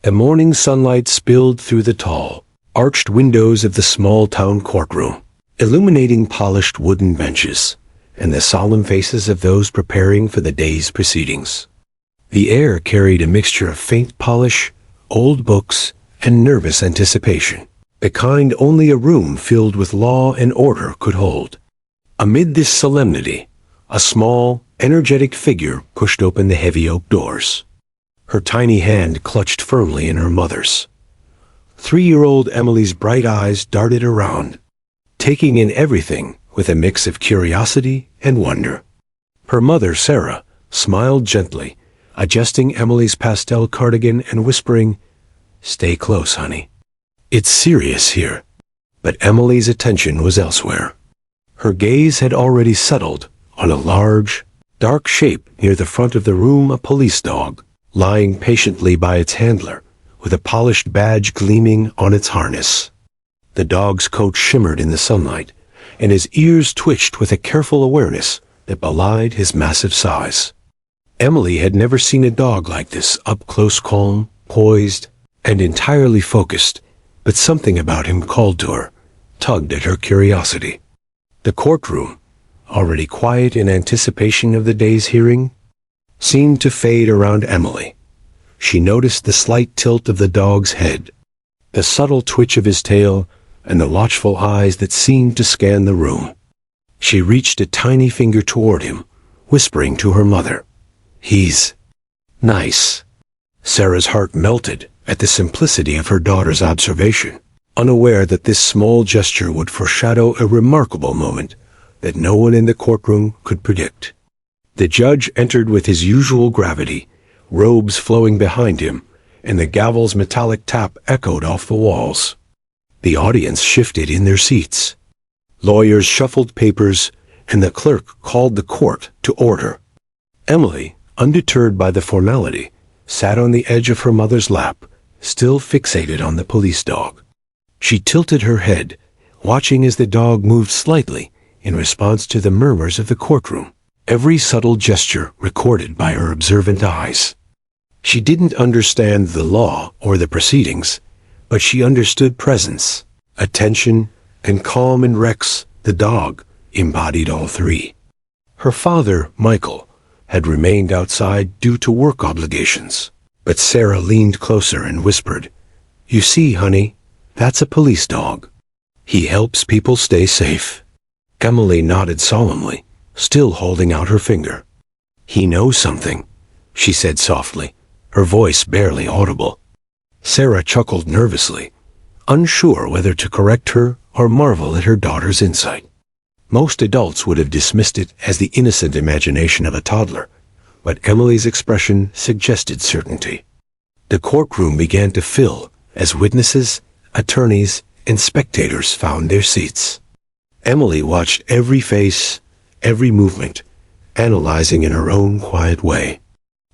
A morning sunlight spilled through the tall, arched windows of the small-town courtroom, illuminating polished wooden benches and the solemn faces of those preparing for the day's proceedings. The air carried a mixture of faint polish, old books, and nervous anticipation, the kind only a room filled with law and order could hold. Amid this solemnity, a small, energetic figure pushed open the heavy oak doors. Her tiny hand clutched firmly in her mother's. 3-year-old Emily's bright eyes darted around, taking in everything with a mix of curiosity and wonder. Her mother, Sarah, smiled gently, adjusting Emily's pastel cardigan and whispering, "Stay close, honey. It's serious here." But Emily's attention was elsewhere. Her gaze had already settled on a large, dark shape near the front of the room, a police dog, lying patiently by its handler, with a polished badge gleaming on its harness. The dog's coat shimmered in the sunlight, and his ears twitched with a careful awareness that belied his massive size. Emily had never seen a dog like this, up close, calm, poised, and entirely focused, but something about him called to her, tugged at her curiosity. The courtroom, already quiet in anticipation of the day's hearing, seemed to fade around Emily. She noticed the slight tilt of the dog's head, the subtle twitch of his tail, and the watchful eyes that seemed to scan the room. She reached a tiny finger toward him, whispering to her mother, "He's nice." Sarah's heart melted at the simplicity of her daughter's observation, unaware that this small gesture would foreshadow a remarkable moment that no one in the courtroom could predict. The judge entered with his usual gravity, robes flowing behind him, and the gavel's metallic tap echoed off the walls. The audience shifted in their seats. Lawyers shuffled papers, and the clerk called the court to order. Emily, undeterred by the formality, sat on the edge of her mother's lap, still fixated on the police dog. She tilted her head, watching as the dog moved slightly in response to the murmurs of the courtroom, every subtle gesture recorded by her observant eyes. She didn't understand the law or the proceedings, but she understood presence, attention, and calm in Rex, the dog, embodied all three. Her father, Michael, had remained outside due to work obligations, but Sarah leaned closer and whispered, "You see, honey, that's a police dog. He helps people stay safe." Emily nodded solemnly, still holding out her finger. "He knows something," she said softly, her voice barely audible. Sarah chuckled nervously, unsure whether to correct her or marvel at her daughter's insight. Most adults would have dismissed it as the innocent imagination of a toddler, but Emily's expression suggested certainty. The courtroom began to fill as witnesses, attorneys, and spectators found their seats. Emily watched every face, every movement, analyzing in her own quiet way.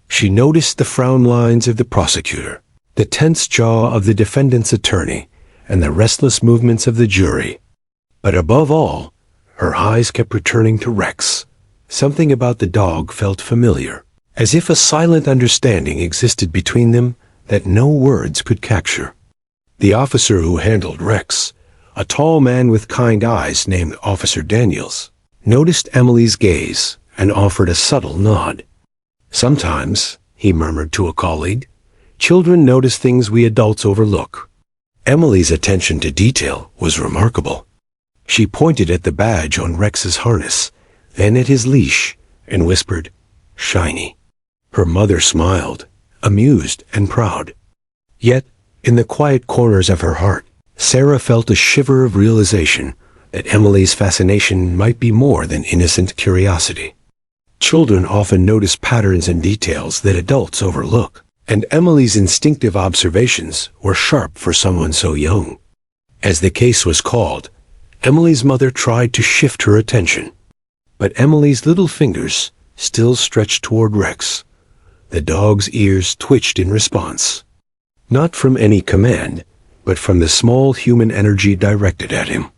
She noticed the frown lines of the prosecutor, the tense jaw of the defendant's attorney, and the restless movements of the jury. But above all, her eyes kept returning to Rex. Something about the dog felt familiar, as if a silent understanding existed between them that no words could capture. The officer who handled Rex, a tall man with kind eyes named Officer Daniels, noticed Emily's gaze and offered a subtle nod. "Sometimes," he murmured to a colleague, "children notice things we adults overlook." Emily's attention to detail was remarkable. She pointed at the badge on Rex's harness, then at his leash, and whispered, "Shiny." Her mother smiled, amused and proud. Yet, in the quiet corners of her heart, Sarah felt a shiver of realization that Emily's fascination might be more than innocent curiosity. Children often notice patterns and details that adults overlook, and Emily's instinctive observations were sharp for someone so young. As the case was called, Emily's mother tried to shift her attention, but Emily's little fingers still stretched toward Rex. The dog's ears twitched in response, not from any command, but from the small human energy directed at him.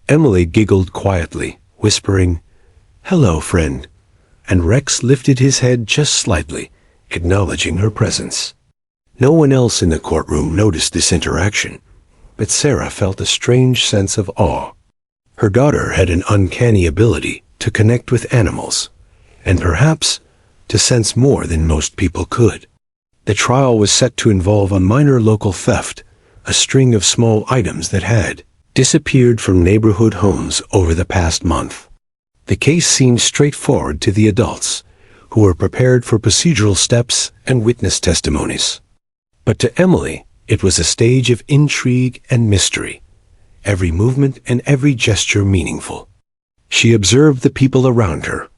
Emily giggled quietly, whispering, "Hello, friend," and Rex lifted his head just slightly, acknowledging her presence. No one else in the courtroom noticed this interaction, but Sarah felt a strange sense of awe. Her daughter had an uncanny ability to connect with animals, and perhaps to sense more than most people could. The trial was set to involve a minor local theft, a string of small items that had disappeared from neighborhood homes over the past month. The case seemed straightforward to the adults, who were prepared for procedural steps and witness testimonies. But to Emily, it was a stage of intrigue and mystery, every movement and every gesture meaningful. She observed the people around her,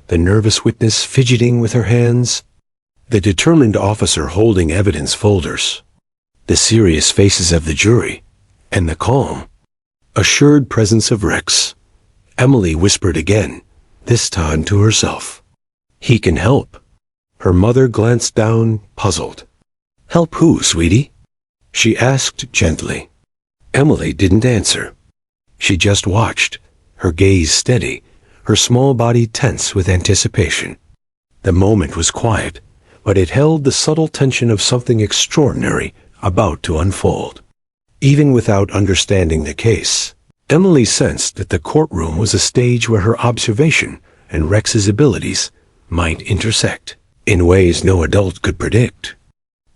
the nervous witness fidgeting with her hands, the determined officer holding evidence folders, the serious faces of the jury, and the calm, assured presence of Rex. Emily whispered again, this time to herself. He can help. Her mother glanced down, puzzled. Help who, sweetie? She asked gently. Emily didn't answer. She just watched, her gaze steady, her small body tense with anticipation. The moment was quiet, but it held the subtle tension of something extraordinary about to unfold. Even without understanding the case, Emily sensed that the courtroom was a stage where her observation and Rex's abilities might intersect in ways no adult could predict.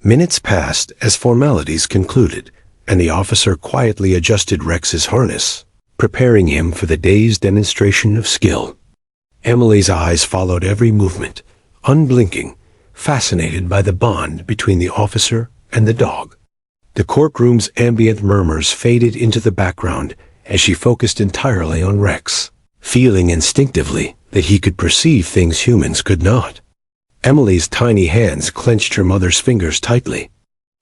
Minutes passed as formalities concluded, and the officer quietly adjusted Rex's harness, preparing him for the day's demonstration of skill. Emily's eyes followed every movement, unblinking, fascinated by the bond between the officer and the dog. The courtroom's ambient murmurs faded into the background as she focused entirely on Rex, feeling instinctively that he could perceive things humans could not. Emily's tiny hands clenched her mother's fingers tightly.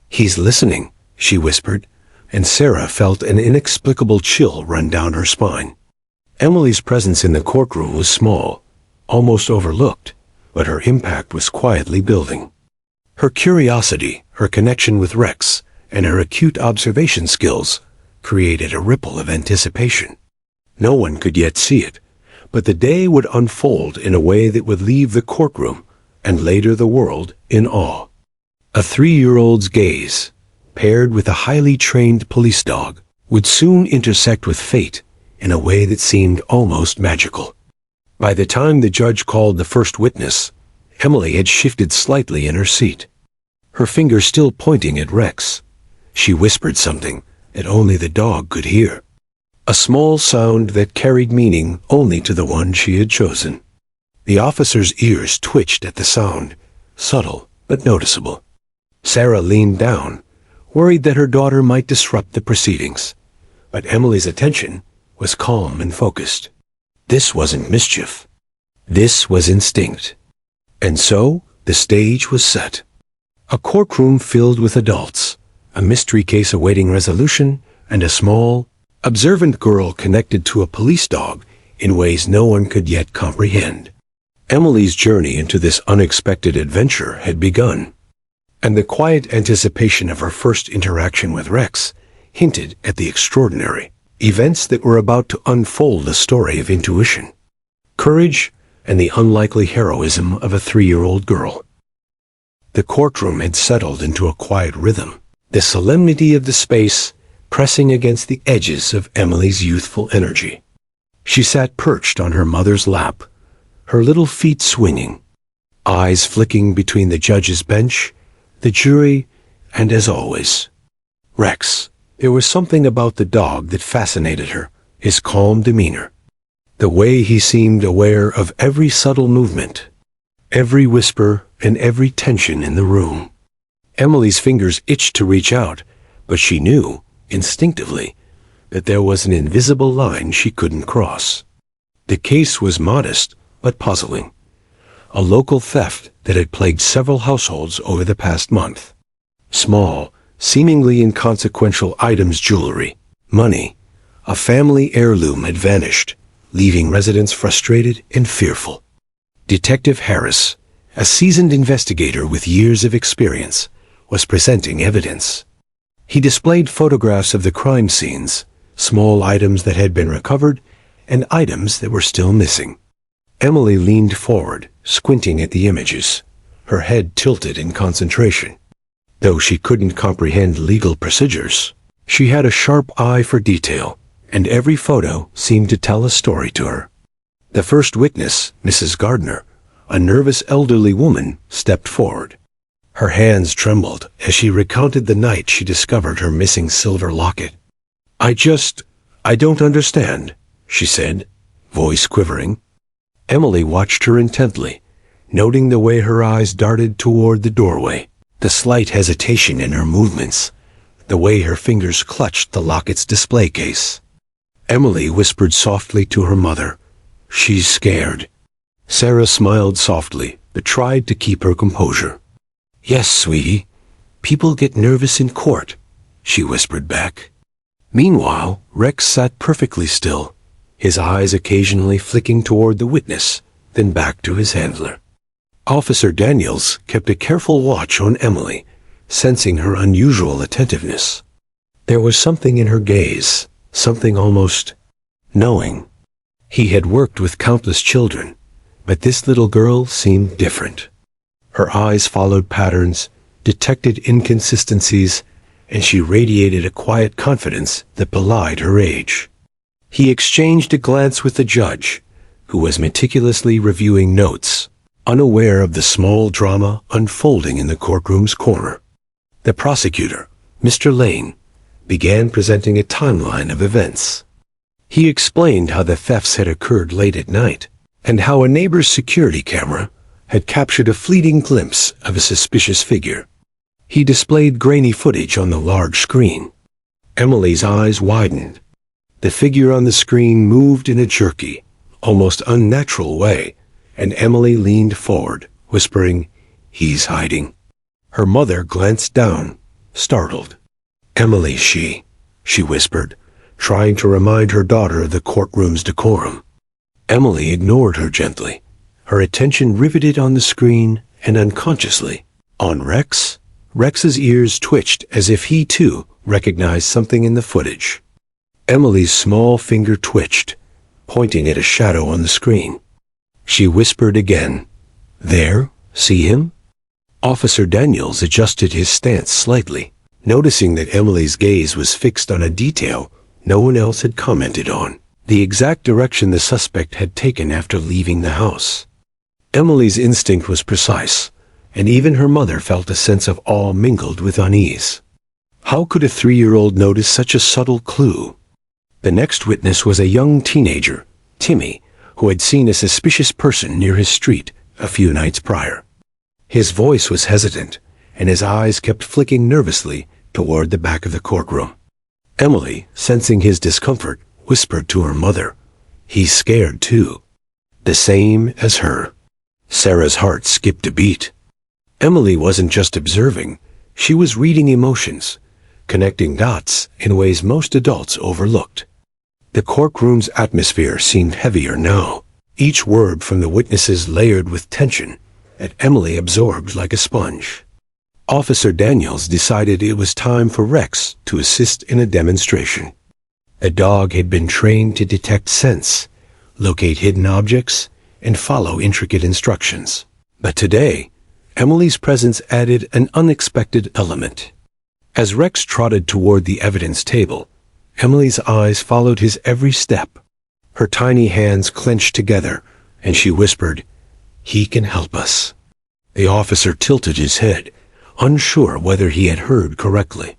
He's listening, she whispered, and Sarah felt an inexplicable chill run down her spine. Emily's presence in the courtroom was small, almost overlooked, but her impact was quietly building. Her curiosity, her connection with Rex, and her acute observation skills created a ripple of anticipation. No one could yet see it, but the day would unfold in a way that would leave the courtroom and later the world in awe. A 3-year-old's gaze, paired with a highly trained police dog, would soon intersect with fate in a way that seemed almost magical. By the time the judge called the first witness, Emily had shifted slightly in her seat, her finger still pointing at Rex. She whispered something that only the dog could hear, a small sound that carried meaning only to the one she had chosen. The officer's ears twitched at the sound, subtle but noticeable. Sarah leaned down, worried that her daughter might disrupt the proceedings, but Emily's attention was calm and focused. This wasn't mischief. This was instinct. And so, the stage was set. A courtroom filled with adults, a mystery case awaiting resolution, and a small, observant girl connected to a police dog in ways no one could yet comprehend. Emily's journey into this unexpected adventure had begun, and the quiet anticipation of her first interaction with Rex hinted at the extraordinary events that were about to unfold a story of intuition, courage, and the unlikely heroism of a 3-year-old girl. The courtroom had settled into a quiet rhythm, the solemnity of the space pressing against the edges of Emily's youthful energy. She sat perched on her mother's lap, her little feet swinging, eyes flicking between the judge's bench, the jury, and as always, Rex. There was something about the dog that fascinated her, his calm demeanor, the way he seemed aware of every subtle movement, every whisper, and every tension in the room. Emily's fingers itched to reach out, but she knew, instinctively, that there was an invisible line she couldn't cross. The case was modest, but puzzling. A local theft that had plagued several households over the past month. Small, seemingly inconsequential items, jewelry, money, a family heirloom had vanished, leaving residents frustrated and fearful. Detective Harris, a seasoned investigator with years of experience, was presenting evidence. He displayed photographs of the crime scenes, small items that had been recovered, and items that were still missing. Emily leaned forward, squinting at the images, her head tilted in concentration. Though she couldn't comprehend legal procedures, she had a sharp eye for detail, and every photo seemed to tell a story to her. The first witness, Mrs. Gardner, a nervous elderly woman, stepped forward. Her hands trembled as she recounted the night she discovered her missing silver locket. I don't understand," she said, voice quivering. Emily watched her intently, noting the way her eyes darted toward the doorway, the slight hesitation in her movements, the way her fingers clutched the locket's display case. Emily whispered softly to her mother, "She's scared." Sarah smiled softly, but tried to keep her composure. "Yes, sweetie. People get nervous in court," she whispered back. Meanwhile, Rex sat perfectly still, his eyes occasionally flicking toward the witness, then back to his handler. Officer Daniels kept a careful watch on Emily, sensing her unusual attentiveness. There was something in her gaze, something almost knowing. He had worked with countless children, but this little girl seemed different. Her eyes followed patterns, detected inconsistencies, and she radiated a quiet confidence that belied her age. He exchanged a glance with the judge, who was meticulously reviewing notes, unaware of the small drama unfolding in the courtroom's corner. The prosecutor, Mr. Lane, began presenting a timeline of events. He explained how the thefts had occurred late at night, and how a neighbor's security camera had captured a fleeting glimpse of a suspicious figure. He displayed grainy footage on the large screen. Emily's eyes widened. The figure on the screen moved in a jerky, almost unnatural way, and Emily leaned forward, whispering, "He's hiding." Her mother glanced down, startled. "Emily, she whispered, trying to remind her daughter of the courtroom's decorum. Emily ignored her gently, her attention riveted on the screen and unconsciously on Rex. Rex's ears twitched as if he too recognized something in the footage. Emily's small finger twitched, pointing at a shadow on the screen. She whispered again, "There, see him?" Officer Daniels adjusted his stance slightly, noticing that Emily's gaze was fixed on a detail no one else had commented on, the exact direction the suspect had taken after leaving the house. Emily's instinct was precise, and even her mother felt a sense of awe mingled with unease. How could a 3-year-old notice such a subtle clue? The next witness was a young teenager, Timmy, who had seen a suspicious person near his street a few nights prior. His voice was hesitant, and his eyes kept flicking nervously toward the back of the courtroom. Emily, sensing his discomfort, whispered to her mother, "He's scared too." The same as her. Sarah's heart skipped a beat. Emily wasn't just observing, she was reading emotions, connecting dots in ways most adults overlooked. The courtroom's atmosphere seemed heavier now, each word from the witnesses layered with tension that Emily absorbed like a sponge. Officer Daniels decided it was time for Rex to assist in a demonstration. A dog had been trained to detect scents, locate hidden objects, and follow intricate instructions. But today, Emily's presence added an unexpected element. As Rex trotted toward the evidence table, Emily's eyes followed his every step. Her tiny hands clenched together, and she whispered, "He can help us." The officer tilted his head, unsure whether he had heard correctly.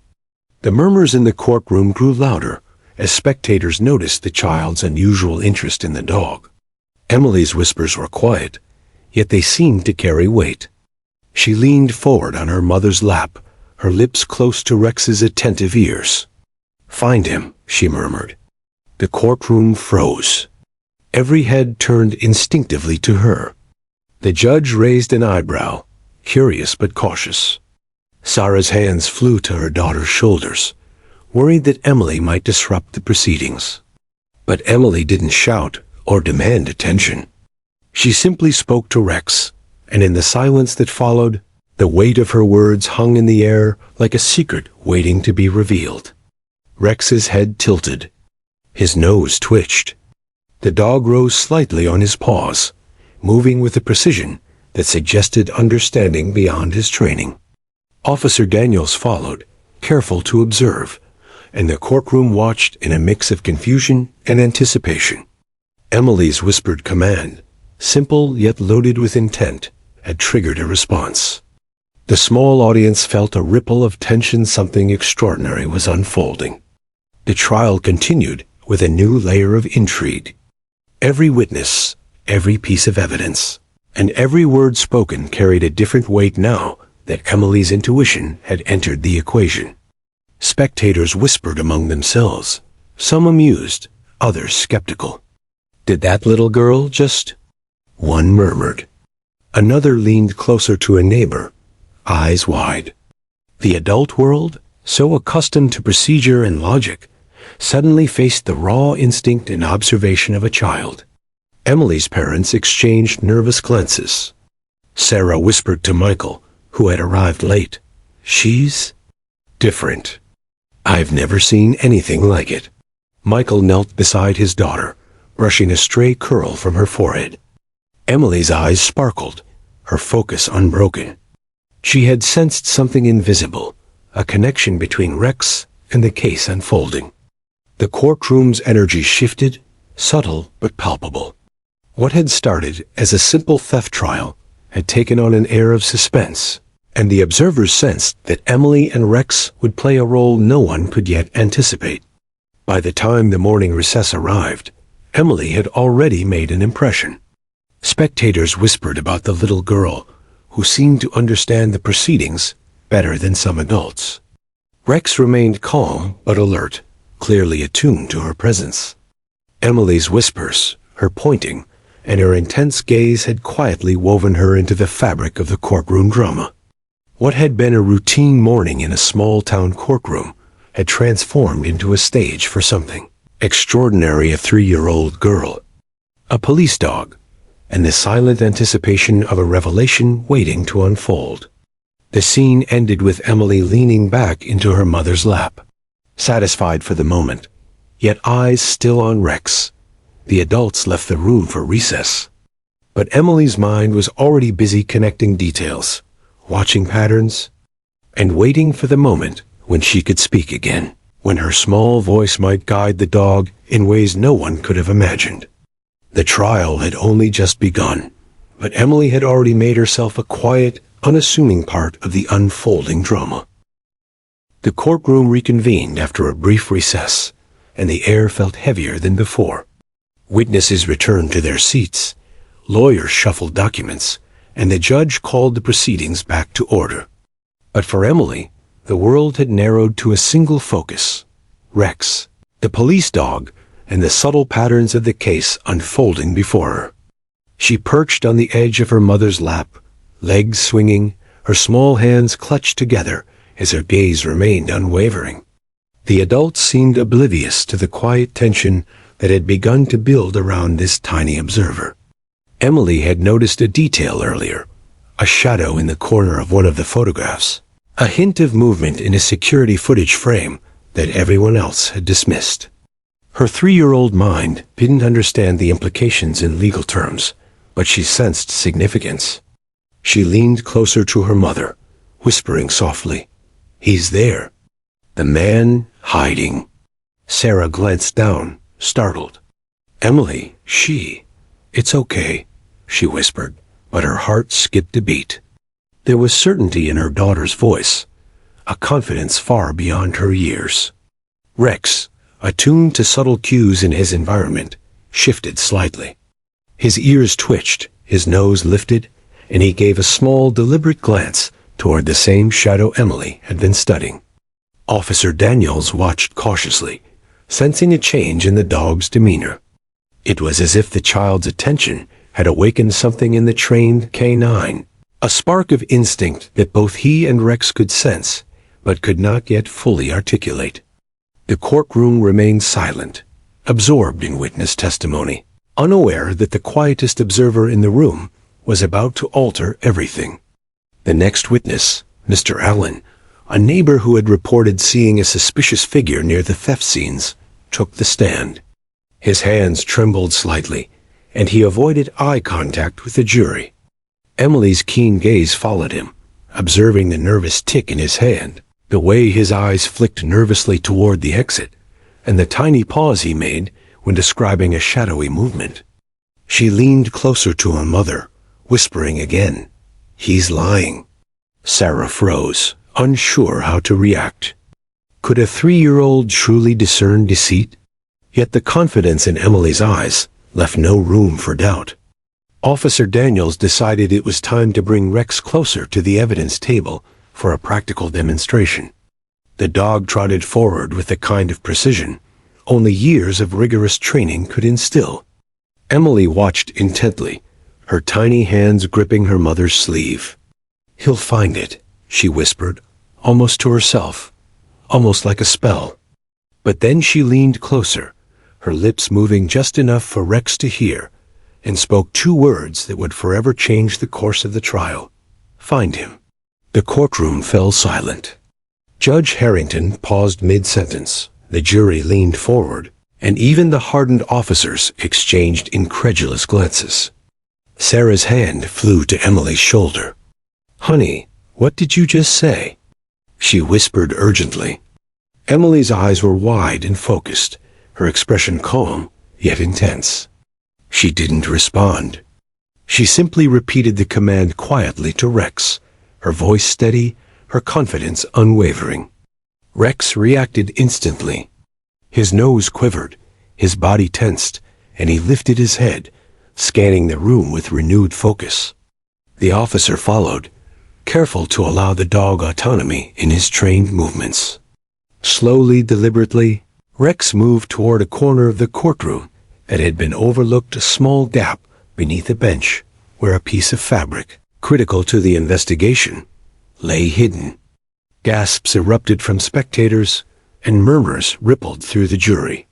The murmurs in the courtroom grew louder as spectators noticed the child's unusual interest in the dog. Emily's whispers were quiet, yet they seemed to carry weight. She leaned forward on her mother's lap, her lips close to Rex's attentive ears. "Find him," she murmured. The courtroom froze. Every head turned instinctively to her. The judge raised an eyebrow, curious but cautious. Sarah's hands flew to her daughter's shoulders, worried that Emily might disrupt the proceedings. But Emily didn't shout or demand attention. She simply spoke to Rex, and in the silence that followed, the weight of her words hung in the air like a secret waiting to be revealed. Rex's head tilted. His nose twitched. The dog rose slightly on his paws, moving with a precision that suggested understanding beyond his training. Officer Daniels followed, careful to observe, and the courtroom watched in a mix of confusion and anticipation. Emily's whispered command, simple yet loaded with intent, had triggered a response. The small audience felt a ripple of tension. Something extraordinary was unfolding. The trial continued with a new layer of intrigue. Every witness, every piece of evidence, and every word spoken carried a different weight now that Emily's intuition had entered the equation. Spectators whispered among themselves, some amused, others skeptical. Did that little girl just... One murmured. Another leaned closer to a neighbor, eyes wide. The adult world, so accustomed to procedure and logic, suddenly faced the raw instinct and observation of a child. Emily's parents exchanged nervous glances. Sarah whispered to Michael, who had arrived late, "She's different. I've never seen anything like it." Michael knelt beside his daughter, brushing a stray curl from her forehead. Emily's eyes sparkled, her focus unbroken. She had sensed something invisible, a connection between Rex and the case unfolding. The courtroom's energy shifted, subtle but palpable. What had started as a simple theft trial had taken on an air of suspense, and the observers sensed that Emily and Rex would play a role no one could yet anticipate. By the time the morning recess arrived, Emily had already made an impression. Spectators whispered about the little girl, who seemed to understand the proceedings better than some adults. Rex remained calm but alert, clearly attuned to her presence. Emily's whispers, her pointing, and her intense gaze had quietly woven her into the fabric of the courtroom drama. What had been a routine morning in a small-town courtroom had transformed into a stage for something extraordinary. A 3-year-old girl, a police dog, and the silent anticipation of a revelation waiting to unfold. The scene ended with Emily leaning back into her mother's lap, satisfied for the moment, yet eyes still on Rex. The adults left the room for recess. But Emily's mind was already busy connecting details, watching patterns, and waiting for the moment when she could speak again, when her small voice might guide the dog in ways no one could have imagined. The trial had only just begun, but Emily had already made herself a quiet, unassuming part of the unfolding drama. The courtroom reconvened after a brief recess, and the air felt heavier than before. Witnesses returned to their seats, lawyers shuffled documents, and the judge called the proceedings back to order. But for Emily, the world had narrowed to a single focus: Rex, the police dog, and the subtle patterns of the case unfolding before her. She perched on the edge of her mother's lap, legs swinging, her small hands clutched together as her gaze remained unwavering. The adults seemed oblivious to the quiet tension that had begun to build around this tiny observer. Emily had noticed a detail earlier, a shadow in the corner of one of the photographs, a hint of movement in a security footage frame that everyone else had dismissed. Her 3-year-old mind didn't understand the implications in legal terms, but she sensed significance. She leaned closer to her mother, whispering softly, "He's there. The man hiding." Sarah glanced down, startled. "Emily, it's okay," she whispered, but her heart skipped a beat. There was certainty in her daughter's voice, a confidence far beyond her years. Rex, attuned to subtle cues in his environment, shifted slightly. His ears twitched, his nose lifted, and he gave a small, deliberate glance toward the same shadow Emily had been studying. Officer Daniels watched cautiously, sensing a change in the dog's demeanor. It was as if the child's attention had awakened something in the trained canine, a spark of instinct that both he and Rex could sense, but could not yet fully articulate. The courtroom remained silent, absorbed in witness testimony, unaware that the quietest observer in the room was about to alter everything. The next witness, Mr. Allen, a neighbor who had reported seeing a suspicious figure near the theft scenes, took the stand. His hands trembled slightly, and he avoided eye contact with the jury. Emily's keen gaze followed him, observing the nervous tick in his hand, the way his eyes flicked nervously toward the exit, and the tiny pause he made when describing a shadowy movement. She leaned closer to her mother, whispering again, "He's lying." Sarah froze, unsure how to react. Could a 3-year-old truly discern deceit? Yet the confidence in Emily's eyes left no room for doubt. Officer Daniels decided it was time to bring Rex closer to the evidence table for a practical demonstration. The dog trotted forward with the kind of precision only years of rigorous training could instill. Emily watched intently, her tiny hands gripping her mother's sleeve. "He'll find it," she whispered, almost to herself, almost like a spell. But then she leaned closer, her lips moving just enough for Rex to hear, and spoke 2 words that would forever change the course of the trial. "Find him." The courtroom fell silent. Judge Harrington paused mid-sentence. The jury leaned forward, and even the hardened officers exchanged incredulous glances. Sarah's hand flew to Emily's shoulder. "Honey, what did you just say?" she whispered urgently. Emily's eyes were wide and focused, her expression calm, yet intense. She didn't respond. She simply repeated the command quietly to Rex, her voice steady, her confidence unwavering. Rex reacted instantly. His nose quivered, his body tensed, and he lifted his head, scanning the room with renewed focus. The officer followed, careful to allow the dog autonomy in his trained movements. Slowly, deliberately, Rex moved toward a corner of the courtroom that had been overlooked, a small gap beneath a bench where a piece of fabric, critical to the investigation, lay hidden. Gasps erupted from spectators, and murmurs rippled through the jury.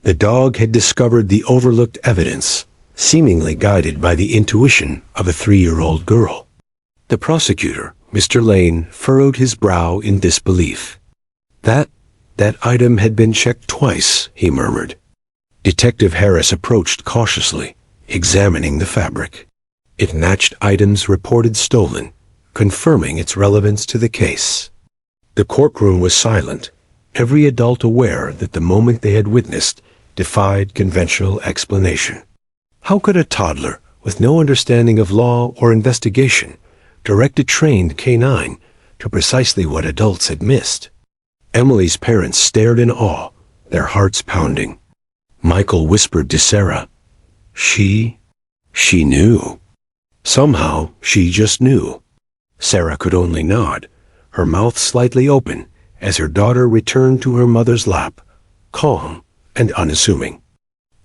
The dog had discovered the overlooked evidence, seemingly guided by the intuition of a 3-year-old girl. The prosecutor, Mr. Lane, furrowed his brow in disbelief. That item had been checked twice," he murmured. Detective Harris approached cautiously, examining the fabric. It matched items reported stolen, confirming its relevance to the case. The courtroom was silent, every adult aware that the moment they had witnessed defied conventional explanation. How could a toddler, with no understanding of law or investigation, direct a trained canine to precisely what adults had missed? Emily's parents stared in awe, their hearts pounding. Michael whispered to Sarah, She knew. Somehow, she just knew. Sarah could only nod, her mouth slightly open, as her daughter returned to her mother's lap, calm and unassuming.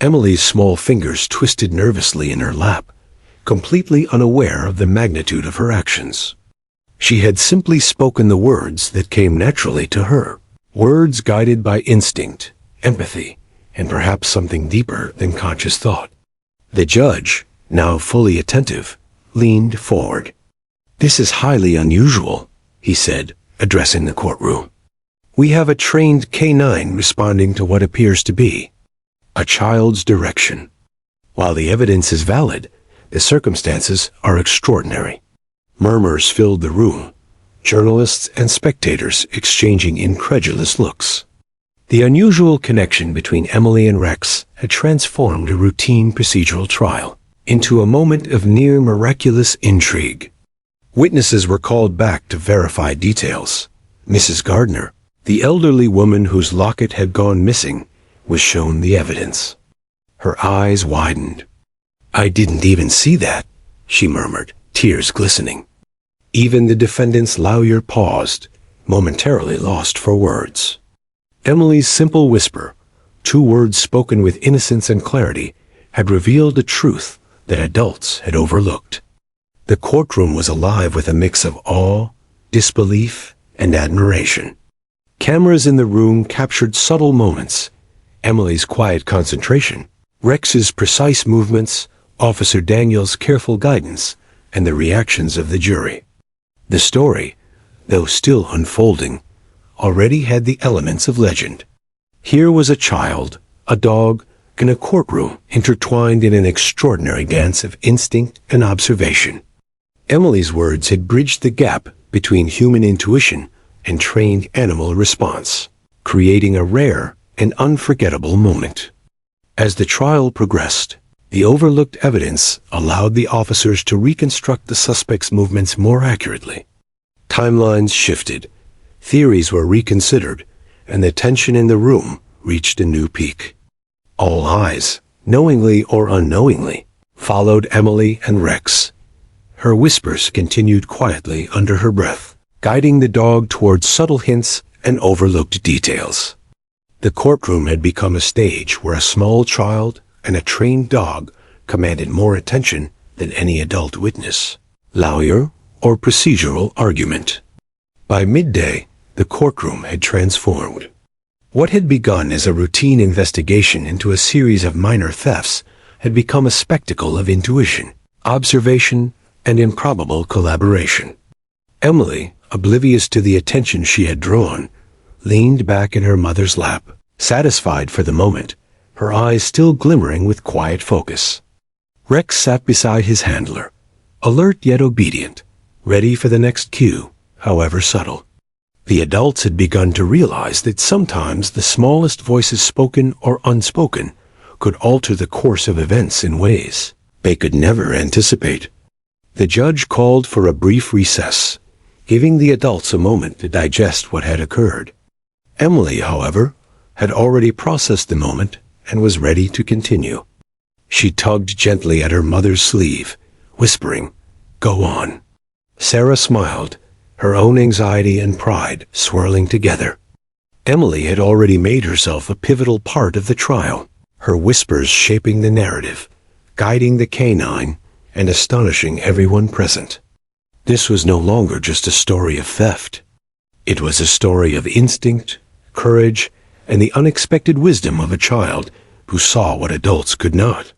Emily's small fingers twisted nervously in her lap, completely unaware of the magnitude of her actions. She had simply spoken the words that came naturally to her, words guided by instinct, empathy, and perhaps something deeper than conscious thought. The judge, now fully attentive, leaned forward. "This is highly unusual," he said, addressing the courtroom. "We have a trained canine responding to what appears to be a child's direction. While the evidence is valid, the circumstances are extraordinary." Murmurs filled the room, journalists and spectators exchanging incredulous looks. The unusual connection between Emily and Rex had transformed a routine procedural trial into a moment of near miraculous intrigue. Witnesses were called back to verify details. Mrs. Gardner, the elderly woman whose locket had gone missing, was shown the evidence. Her eyes widened. "I didn't even see that," she murmured, tears glistening. Even the defendant's lawyer paused, momentarily lost for words. Emily's simple whisper, 2 words spoken with innocence and clarity, had revealed a truth that adults had overlooked. The courtroom was alive with a mix of awe, disbelief, and admiration. Cameras in the room captured subtle moments: Emily's quiet concentration, Rex's precise movements, Officer Daniels' careful guidance, and the reactions of the jury. The story, though still unfolding, already had the elements of legend. Here was a child, a dog, and a courtroom intertwined in an extraordinary dance of instinct and observation. Emily's words had bridged the gap between human intuition and trained animal response, creating a rare and unforgettable moment. As the trial progressed, the overlooked evidence allowed the officers to reconstruct the suspect's movements more accurately. Timelines shifted, theories were reconsidered, and the tension in the room reached a new peak. All eyes, knowingly or unknowingly, followed Emily and Rex. Her whispers continued quietly under her breath, guiding the dog towards subtle hints and overlooked details. The courtroom had become a stage where a small child and a trained dog commanded more attention than any adult witness, lawyer, or procedural argument. By midday, the courtroom had transformed. What had begun as a routine investigation into a series of minor thefts had become a spectacle of intuition, observation, and improbable collaboration. Emily, oblivious to the attention she had drawn, leaned back in her mother's lap, satisfied for the moment, her eyes still glimmering with quiet focus. Rex sat beside his handler, alert yet obedient, ready for the next cue, however subtle. The adults had begun to realize that sometimes the smallest voices, spoken or unspoken, could alter the course of events in ways they could never anticipate. The judge called for a brief recess, giving the adults a moment to digest what had occurred. Emily, however, had already processed the moment and was ready to continue. She tugged gently at her mother's sleeve, whispering, "Go on." Sarah smiled, her own anxiety and pride swirling together. Emily had already made herself a pivotal part of the trial, her whispers shaping the narrative, guiding the canine, and astonishing everyone present. This was no longer just a story of theft. It was a story of instinct, courage, and the unexpected wisdom of a child who saw what adults could not.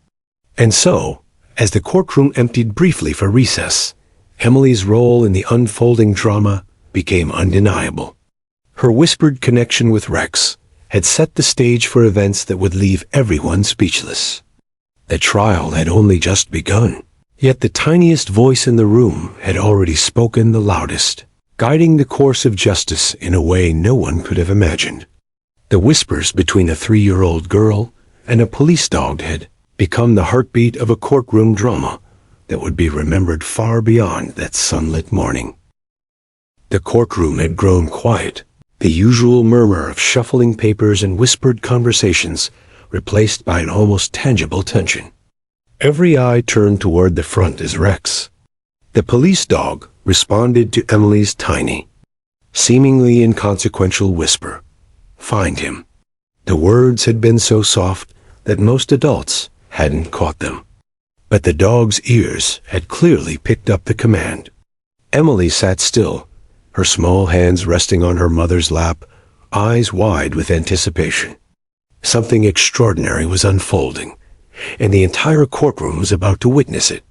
And so, as the courtroom emptied briefly for recess, Emily's role in the unfolding drama became undeniable. Her whispered connection with Rex had set the stage for events that would leave everyone speechless. The trial had only just begun, yet the tiniest voice in the room had already spoken the loudest, guiding the course of justice in a way no one could have imagined. The whispers between a 3-year-old girl and a police dog had become the heartbeat of a courtroom drama that would be remembered far beyond that sunlit morning. The courtroom had grown quiet, the usual murmur of shuffling papers and whispered conversations replaced by an almost tangible tension. Every eye turned toward the front as Rex, the police dog, responded to Emily's tiny, seemingly inconsequential whisper, "Find him." The words had been so soft that most adults hadn't caught them. But the dog's ears had clearly picked up the command. Emily sat still, her small hands resting on her mother's lap, eyes wide with anticipation. Something extraordinary was unfolding, and the entire courtroom was about to witness it.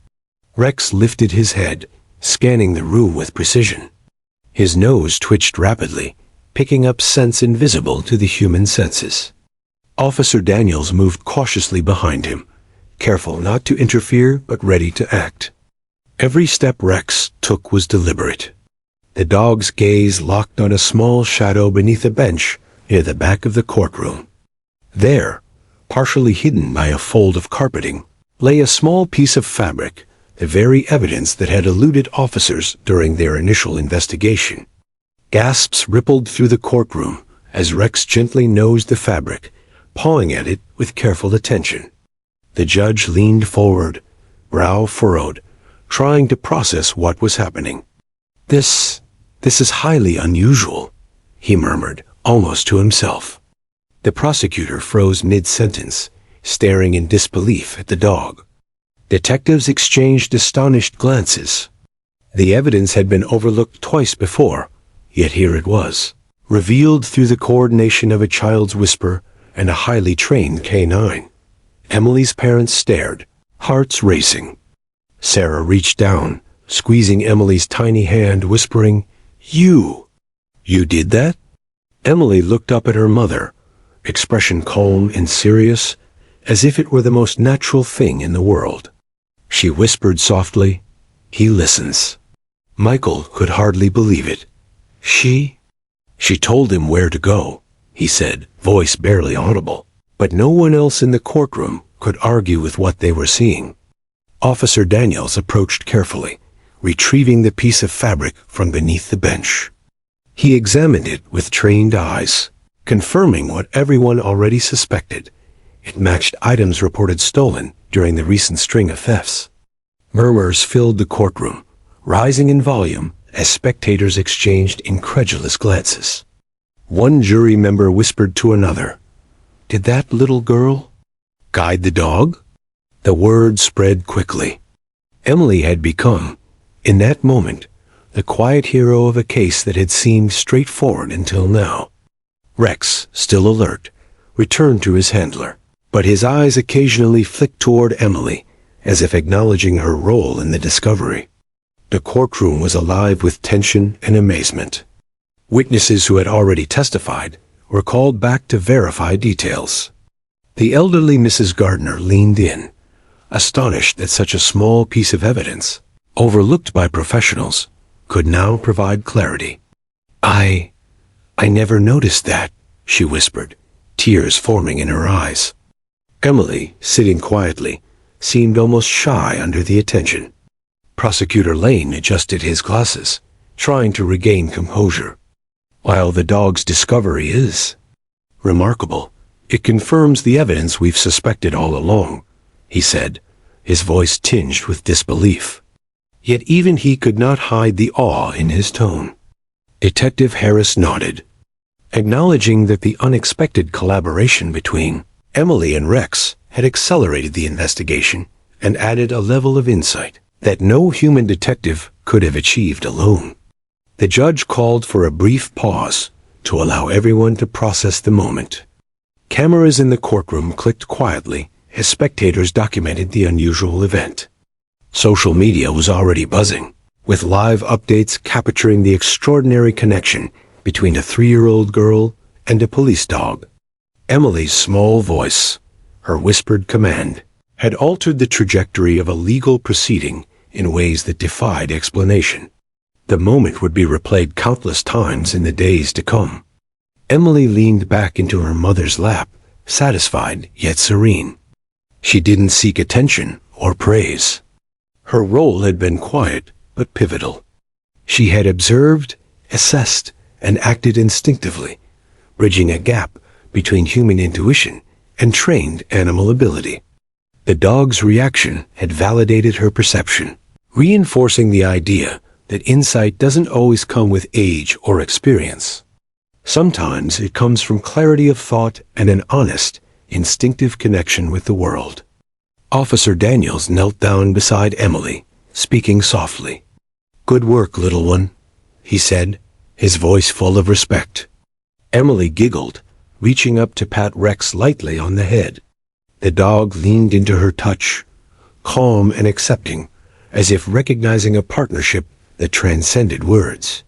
Rex lifted his head, scanning the room with precision. His nose twitched rapidly, picking up scents invisible to the human senses. Officer Daniels moved cautiously behind him, careful not to interfere but ready to act. Every step Rex took was deliberate. The dog's gaze locked on a small shadow beneath a bench near the back of the courtroom. There, partially hidden by a fold of carpeting, lay a small piece of fabric, the very evidence that had eluded officers during their initial investigation. Gasps rippled through the courtroom as Rex gently nosed the fabric, pawing at it with careful attention. The judge leaned forward, brow furrowed, trying to process what was happening. This is highly unusual," he murmured, almost to himself. The prosecutor froze mid-sentence, staring in disbelief at the dog. Detectives exchanged astonished glances. The evidence had been overlooked twice before, yet here it was, revealed through the coordination of a child's whisper and a highly trained canine. Emily's parents stared, hearts racing. Sarah reached down, squeezing Emily's tiny hand, whispering, You did that?" Emily looked up at her mother, expression calm and serious, as if it were the most natural thing in the world. She whispered softly, "He listens." Michael could hardly believe it. She told him where to go, he said, voice barely audible. But no one else in the courtroom could argue with what they were seeing. Officer Daniels approached carefully, retrieving the piece of fabric from beneath the bench. He examined it with trained eyes, confirming what everyone already suspected. It matched items reported stolen during the recent string of thefts. Murmurs filled the courtroom, rising in volume as spectators exchanged incredulous glances. One jury member whispered to another, "Did that little girl guide the dog?" The word spread quickly. Emily had become, in that moment, the quiet hero of a case that had seemed straightforward until now. Rex, still alert, returned to his handler, but his eyes occasionally flicked toward Emily, as if acknowledging her role in the discovery. The courtroom was alive with tension and amazement. Witnesses who had already testified were called back to verify details. The elderly Mrs. Gardner leaned in, astonished that such a small piece of evidence, overlooked by professionals, could now provide clarity. I never noticed that," she whispered, tears forming in her eyes. Emily, sitting quietly, seemed almost shy under the attention. Prosecutor Lane adjusted his glasses, trying to regain composure. "While the dog's discovery is remarkable, it confirms the evidence we've suspected all along," he said, his voice tinged with disbelief. Yet even he could not hide the awe in his tone. Detective Harris nodded, acknowledging that the unexpected collaboration between Emily and Rex had accelerated the investigation and added a level of insight that no human detective could have achieved alone. The judge called for a brief pause to allow everyone to process the moment. Cameras in the courtroom clicked quietly as spectators documented the unusual event. Social media was already buzzing, with live updates capturing the extraordinary connection between a 3-year-old girl and a police dog. Emily's small voice, her whispered command, had altered the trajectory of a legal proceeding in ways that defied explanation. The moment would be replayed countless times in the days to come. Emily leaned back into her mother's lap, satisfied yet serene. She didn't seek attention or praise. Her role had been quiet but pivotal. She had observed, assessed, and acted instinctively, bridging a gap between human intuition and trained animal ability. The dog's reaction had validated her perception, reinforcing the idea that insight doesn't always come with age or experience. Sometimes it comes from clarity of thought and an honest, instinctive connection with the world. Officer Daniels knelt down beside Emily, speaking softly. "Good work, little one," he said, his voice full of respect. Emily giggled, reaching up to pat Rex lightly on the head. The dog leaned into her touch, calm and accepting, as if recognizing a partnership that transcended words.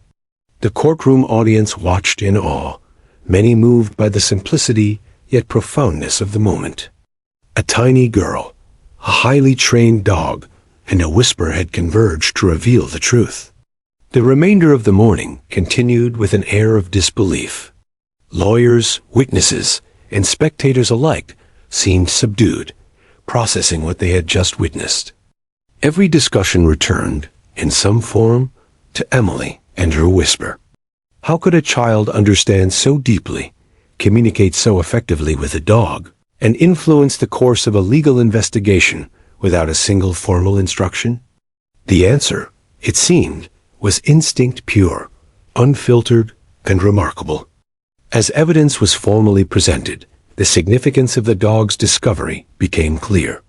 The courtroom audience watched in awe, many moved by the simplicity yet profoundness of the moment. A tiny girl, a highly trained dog, and a whisper had converged to reveal the truth. The remainder of the morning continued with an air of disbelief. Lawyers, witnesses, and spectators alike seemed subdued, processing what they had just witnessed. Every discussion returned, in some form, to Emily and her whisper. How could a child understand so deeply, communicate so effectively with a dog, and influence the course of a legal investigation without a single formal instruction? The answer, it seemed, was instinct pure, unfiltered, and remarkable. As evidence was formally presented, the significance of the dog's discovery became clear.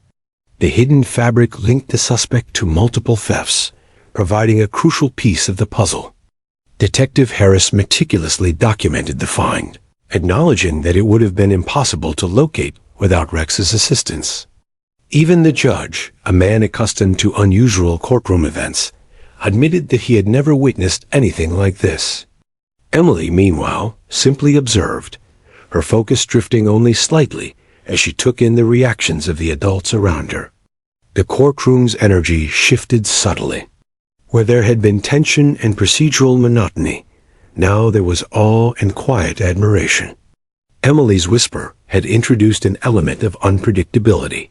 The hidden fabric linked the suspect to multiple thefts, providing a crucial piece of the puzzle. Detective Harris meticulously documented the find, acknowledging that it would have been impossible to locate without Rex's assistance. Even the judge, a man accustomed to unusual courtroom events, admitted that he had never witnessed anything like this. Emily, meanwhile, simply observed, her focus drifting only slightly as she took in the reactions of the adults around her. The courtroom's energy shifted subtly. Where there had been tension and procedural monotony, now there was awe and quiet admiration. Emily's whisper had introduced an element of unpredictability,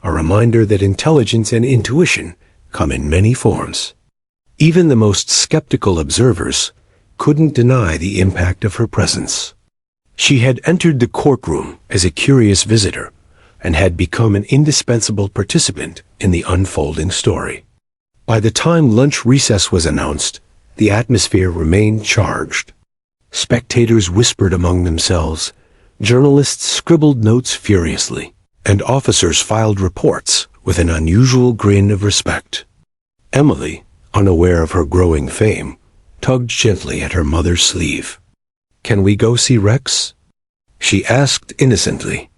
a reminder that intelligence and intuition come in many forms. Even the most skeptical observers couldn't deny the impact of her presence. She had entered the courtroom as a curious visitor and had become an indispensable participant in the unfolding story. By the time lunch recess was announced, the atmosphere remained charged. Spectators whispered among themselves, journalists scribbled notes furiously, and officers filed reports with an unusual grin of respect. Emily, unaware of her growing fame, tugged gently at her mother's sleeve. "Can we go see Rex?" she asked innocently.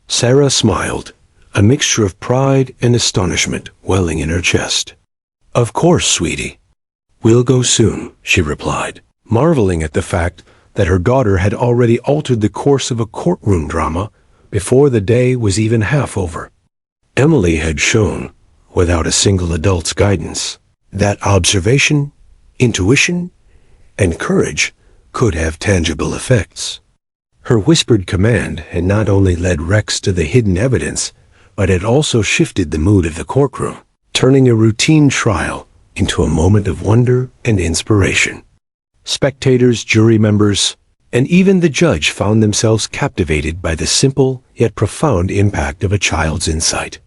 Sarah smiled, a mixture of pride and astonishment welling in her chest. "Of course, sweetie. We'll go soon," she replied, marveling at the fact that her daughter had already altered the course of a courtroom drama before the day was even half over. Emily had shown, without a single adult's guidance, that observation, intuition, and courage could have tangible effects. Her whispered command had not only led Rex to the hidden evidence, but had also shifted the mood of the courtroom, turning a routine trial into a moment of wonder and inspiration. Spectators, jury members, and even the judge found themselves captivated by the simple yet profound impact of a child's insight.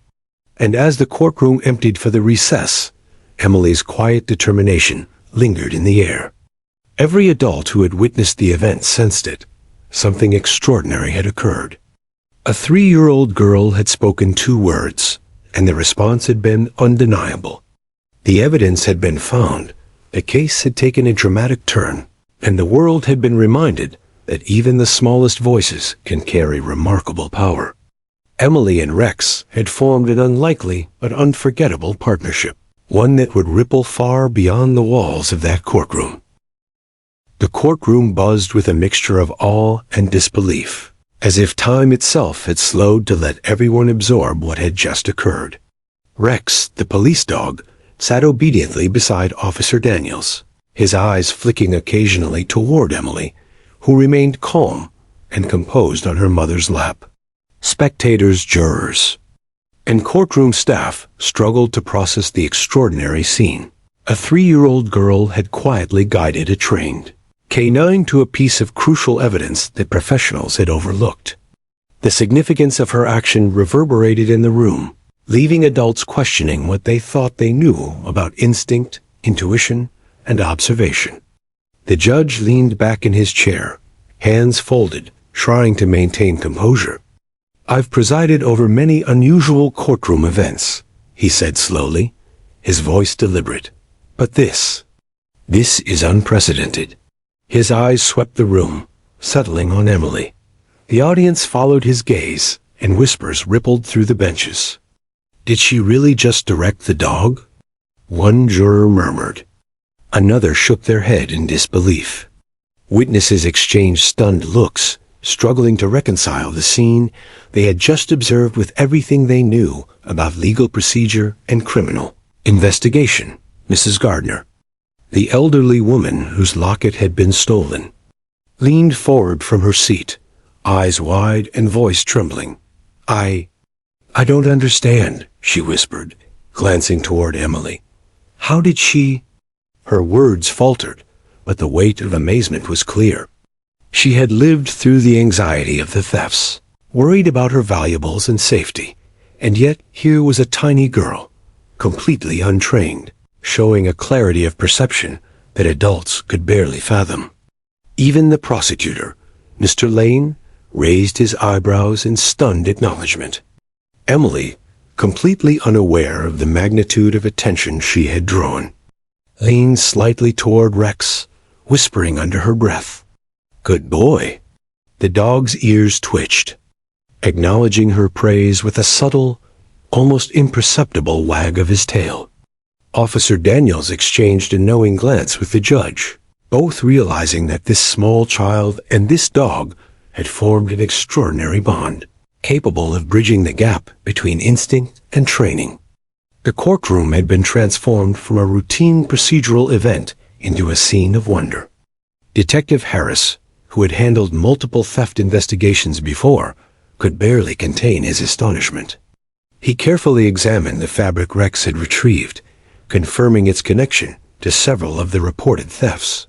And as the courtroom emptied for the recess, Emily's quiet determination lingered in the air. Every adult who had witnessed the event sensed it. Something extraordinary had occurred. A 3-year-old girl had spoken 2 words, and the response had been undeniable. The evidence had been found, the case had taken a dramatic turn, and the world had been reminded that even the smallest voices can carry remarkable power. Emily and Rex had formed an unlikely but unforgettable partnership, one that would ripple far beyond the walls of that courtroom. The courtroom buzzed with a mixture of awe and disbelief, as if time itself had slowed to let everyone absorb what had just occurred. Rex, the police dog, sat obediently beside Officer Daniels, his eyes flicking occasionally toward Emily, who remained calm and composed on her mother's lap. Spectators, jurors, and courtroom staff struggled to process the extraordinary scene. A 3-year-old girl had quietly guided a trained K9 to a piece of crucial evidence that professionals had overlooked. The significance of her action reverberated in the room, leaving adults questioning what they thought they knew about instinct, intuition, and observation. The judge leaned back in his chair, hands folded, trying to maintain composure. "I've presided over many unusual courtroom events," he said slowly, his voice deliberate. "But this is unprecedented." His eyes swept the room, settling on Emily. The audience followed his gaze, and whispers rippled through the benches. "Did she really just direct the dog?" one juror murmured. Another shook their head in disbelief. Witnesses exchanged stunned looks, struggling to reconcile the scene they had just observed with everything they knew about legal procedure and criminal investigation. Mrs. Gardner, the elderly woman whose locket had been stolen, leaned forward from her seat, eyes wide and voice trembling. I don't understand," she whispered, glancing toward Emily. "How did she—" Her words faltered, but the weight of amazement was clear. She had lived through the anxiety of the thefts, worried about her valuables and safety, and yet here was a tiny girl, completely untrained, showing a clarity of perception that adults could barely fathom. Even the prosecutor, Mr. Lane, raised his eyebrows in stunned acknowledgement. Emily, completely unaware of the magnitude of attention she had drawn, leaned slightly toward Rex, whispering under her breath, "Good boy." The dog's ears twitched, acknowledging her praise with a subtle, almost imperceptible wag of his tail. Officer Daniels exchanged a knowing glance with the judge, both realizing that this small child and this dog had formed an extraordinary bond, capable of bridging the gap between instinct and training. The courtroom had been transformed from a routine procedural event into a scene of wonder. Detective Harris, who had handled multiple theft investigations before, could barely contain his astonishment. He carefully examined the fabric Rex had retrieved, confirming its connection to several of the reported thefts.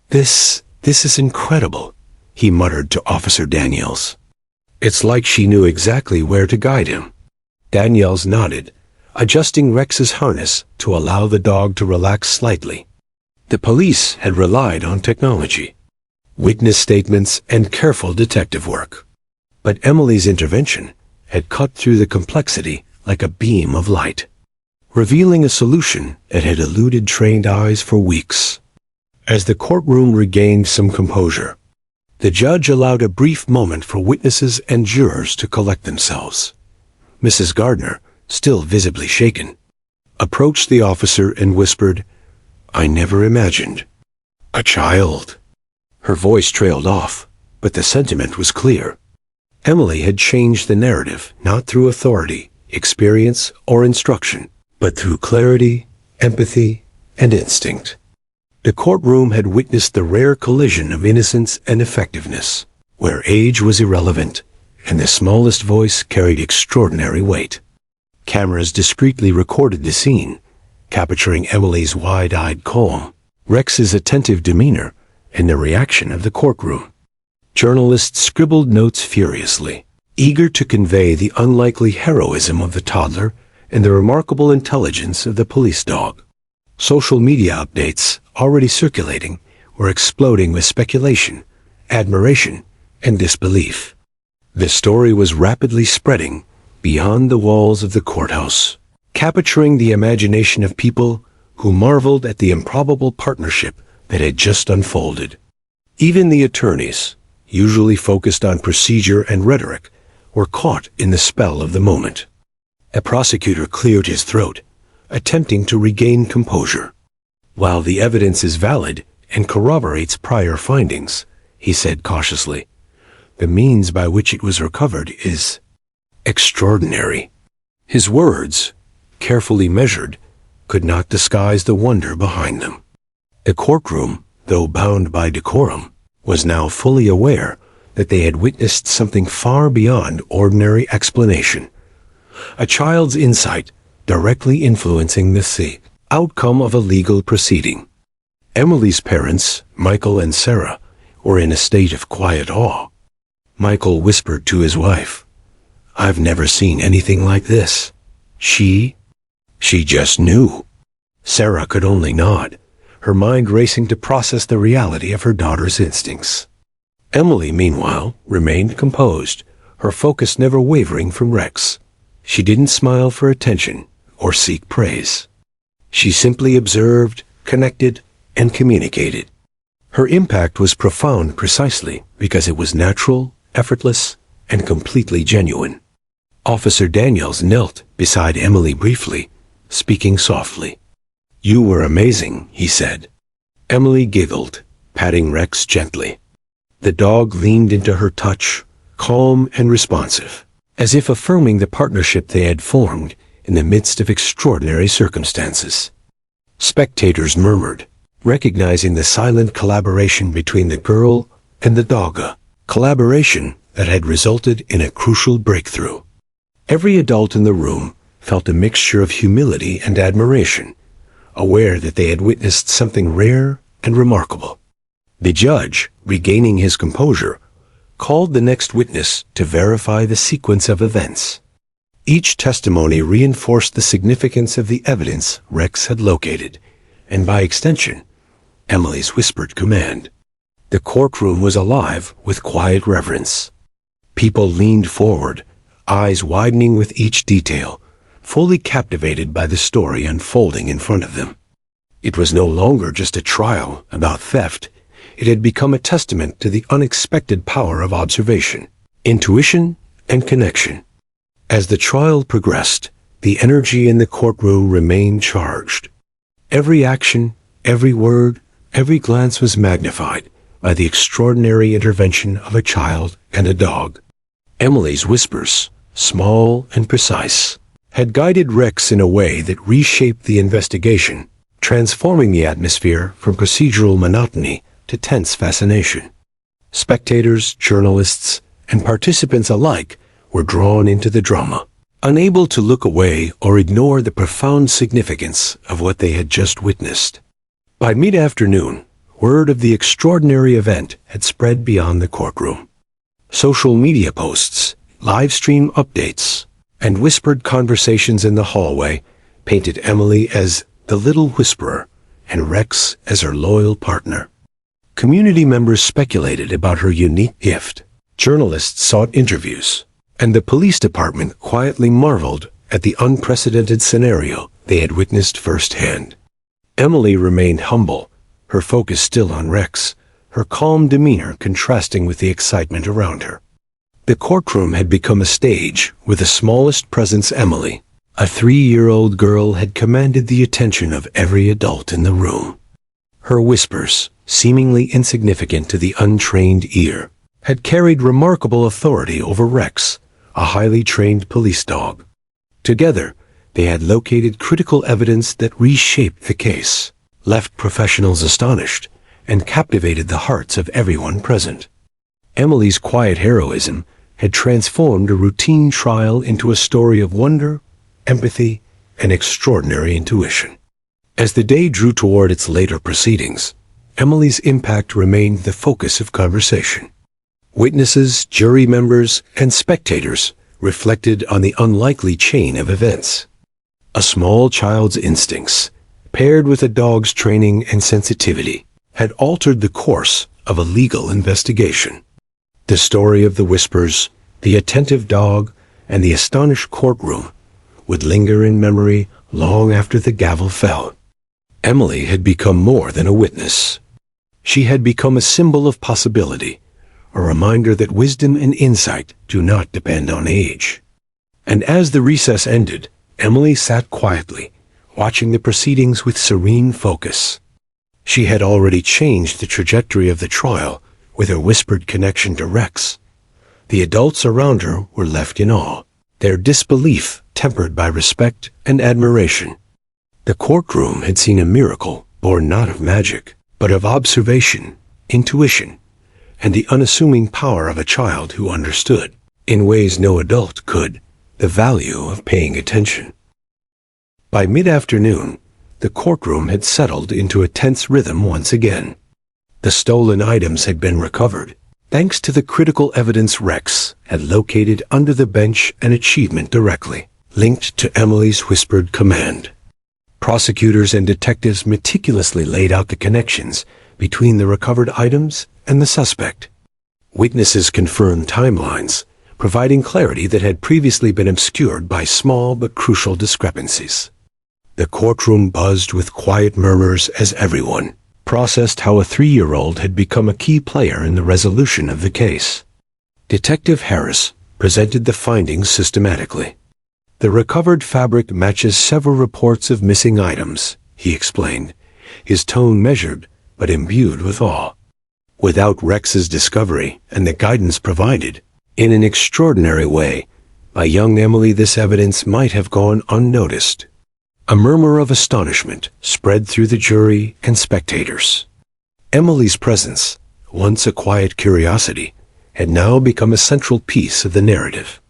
This is incredible," he muttered to Officer Daniels. "It's like she knew exactly where to guide him." Daniels nodded, adjusting Rex's harness to allow the dog to relax slightly. The police had relied on technology, witness statements, and careful detective work. But Emily's intervention had cut through the complexity like a beam of light, revealing a solution that had eluded trained eyes for weeks. As the courtroom regained some composure, the judge allowed a brief moment for witnesses and jurors to collect themselves. Mrs. Gardner, still visibly shaken, approached the officer and whispered, "I never imagined. A child." Her voice trailed off, but the sentiment was clear. Emily had changed the narrative not through authority, experience, or instruction, but through clarity, empathy, and instinct. The courtroom had witnessed the rare collision of innocence and effectiveness, where age was irrelevant and the smallest voice carried extraordinary weight. Cameras discreetly recorded the scene, capturing Emily's wide-eyed calm, Rex's attentive demeanor, and the reaction of the courtroom. Journalists scribbled notes furiously, eager to convey the unlikely heroism of the toddler and the remarkable intelligence of the police dog. Social media updates, already circulating, were exploding with speculation, admiration, and disbelief. The story was rapidly spreading beyond the walls of the courthouse, capturing the imagination of people who marveled at the improbable partnership that had just unfolded. Even the attorneys, usually focused on procedure and rhetoric, were caught in the spell of the moment. A prosecutor cleared his throat, attempting to regain composure. "While the evidence is valid and corroborates prior findings," he said cautiously, "the means by which it was recovered is extraordinary." His words, carefully measured, could not disguise the wonder behind them. The courtroom, though bound by decorum, was now fully aware that they had witnessed something far beyond ordinary explanation. A child's insight directly influencing the outcome of a legal proceeding. Emily's parents, Michael and Sarah, were in a state of quiet awe. Michael whispered to his wife, "I've never seen anything like this. She just knew." Sarah could only nod, her mind racing to process the reality of her daughter's instincts. Emily, meanwhile, remained composed, her focus never wavering from Rex. She didn't smile for attention or seek praise. She simply observed, connected, and communicated. Her impact was profound precisely because it was natural, effortless, and completely genuine. Officer Daniels knelt beside Emily briefly, speaking softly. "You were amazing," he said. Emily giggled, patting Rex gently. The dog leaned into her touch, calm and responsive, as if affirming the partnership they had formed in the midst of extraordinary circumstances. Spectators murmured, recognizing the silent collaboration between the girl and the dogga, collaboration that had resulted in a crucial breakthrough. Every adult in the room felt a mixture of humility and admiration, aware that they had witnessed something rare and remarkable. The judge, regaining his composure, called the next witness to verify the sequence of events. Each testimony reinforced the significance of the evidence Rex had located, and by extension, Emily's whispered command. The courtroom was alive with quiet reverence. People leaned forward, eyes widening with each detail, fully captivated by the story unfolding in front of them. It was no longer just a trial about theft. It had become a testament to the unexpected power of observation, intuition, and connection. As the trial progressed, the energy in the courtroom remained charged. Every action, every word, every glance was magnified by the extraordinary intervention of a child and a dog. Emily's whispers, small and precise, had guided Rex in a way that reshaped the investigation, transforming the atmosphere from procedural monotony to tense fascination. Spectators, journalists, and participants alike were drawn into the drama, unable to look away or ignore the profound significance of what they had just witnessed. By mid-afternoon, word of the extraordinary event had spread beyond the courtroom. Social media posts, live stream updates, and whispered conversations in the hallway painted Emily as the Little Whisperer and Rex as her loyal partner. Community members speculated about her unique gift. Journalists sought interviews, and the police department quietly marveled at the unprecedented scenario they had witnessed firsthand. Emily remained humble, her focus still on Rex, her calm demeanor contrasting with the excitement around her. The courtroom had become a stage where the smallest presence, Emily, a 3-year-old girl, had commanded the attention of every adult in the room. Her whispers, seemingly insignificant to the untrained ear, had carried remarkable authority over Rex, a highly trained police dog. Together, they had located critical evidence that reshaped the case, left professionals astonished, and captivated the hearts of everyone present. Emily's quiet heroism had transformed a routine trial into a story of wonder, empathy, and extraordinary intuition. As the day drew toward its later proceedings, Emily's impact remained the focus of conversation. Witnesses, jury members, and spectators reflected on the unlikely chain of events. A small child's instincts, paired with a dog's training and sensitivity, had altered the course of a legal investigation. The story of the whispers, the attentive dog, and the astonished courtroom would linger in memory long after the gavel fell. Emily had become more than a witness. She had become a symbol of possibility, a reminder that wisdom and insight do not depend on age. And as the recess ended, Emily sat quietly, watching the proceedings with serene focus. She had already changed the trajectory of the trial with her whispered connection to Rex. The adults around her were left in awe, their disbelief tempered by respect and admiration. The courtroom had seen a miracle born not of magic, but of observation, intuition, and the unassuming power of a child who understood, in ways no adult could, the value of paying attention. By mid-afternoon, the courtroom had settled into a tense rhythm once again. The stolen items had been recovered, thanks to the critical evidence Rex had located under the bench, an achievement directly linked to Emily's whispered command. Prosecutors and detectives meticulously laid out the connections between the recovered items and the suspect. Witnesses confirmed timelines, providing clarity that had previously been obscured by small but crucial discrepancies. The courtroom buzzed with quiet murmurs as everyone processed how a 3-year-old had become a key player in the resolution of the case. Detective Harris presented the findings systematically. The recovered fabric matches several reports of missing items, he explained, his tone measured but imbued with awe. Without Rex's discovery and the guidance provided, in an extraordinary way, by young Emily, this evidence might have gone unnoticed. A murmur of astonishment spread through the jury and spectators. Emily's presence, once a quiet curiosity, had now become a central piece of the narrative.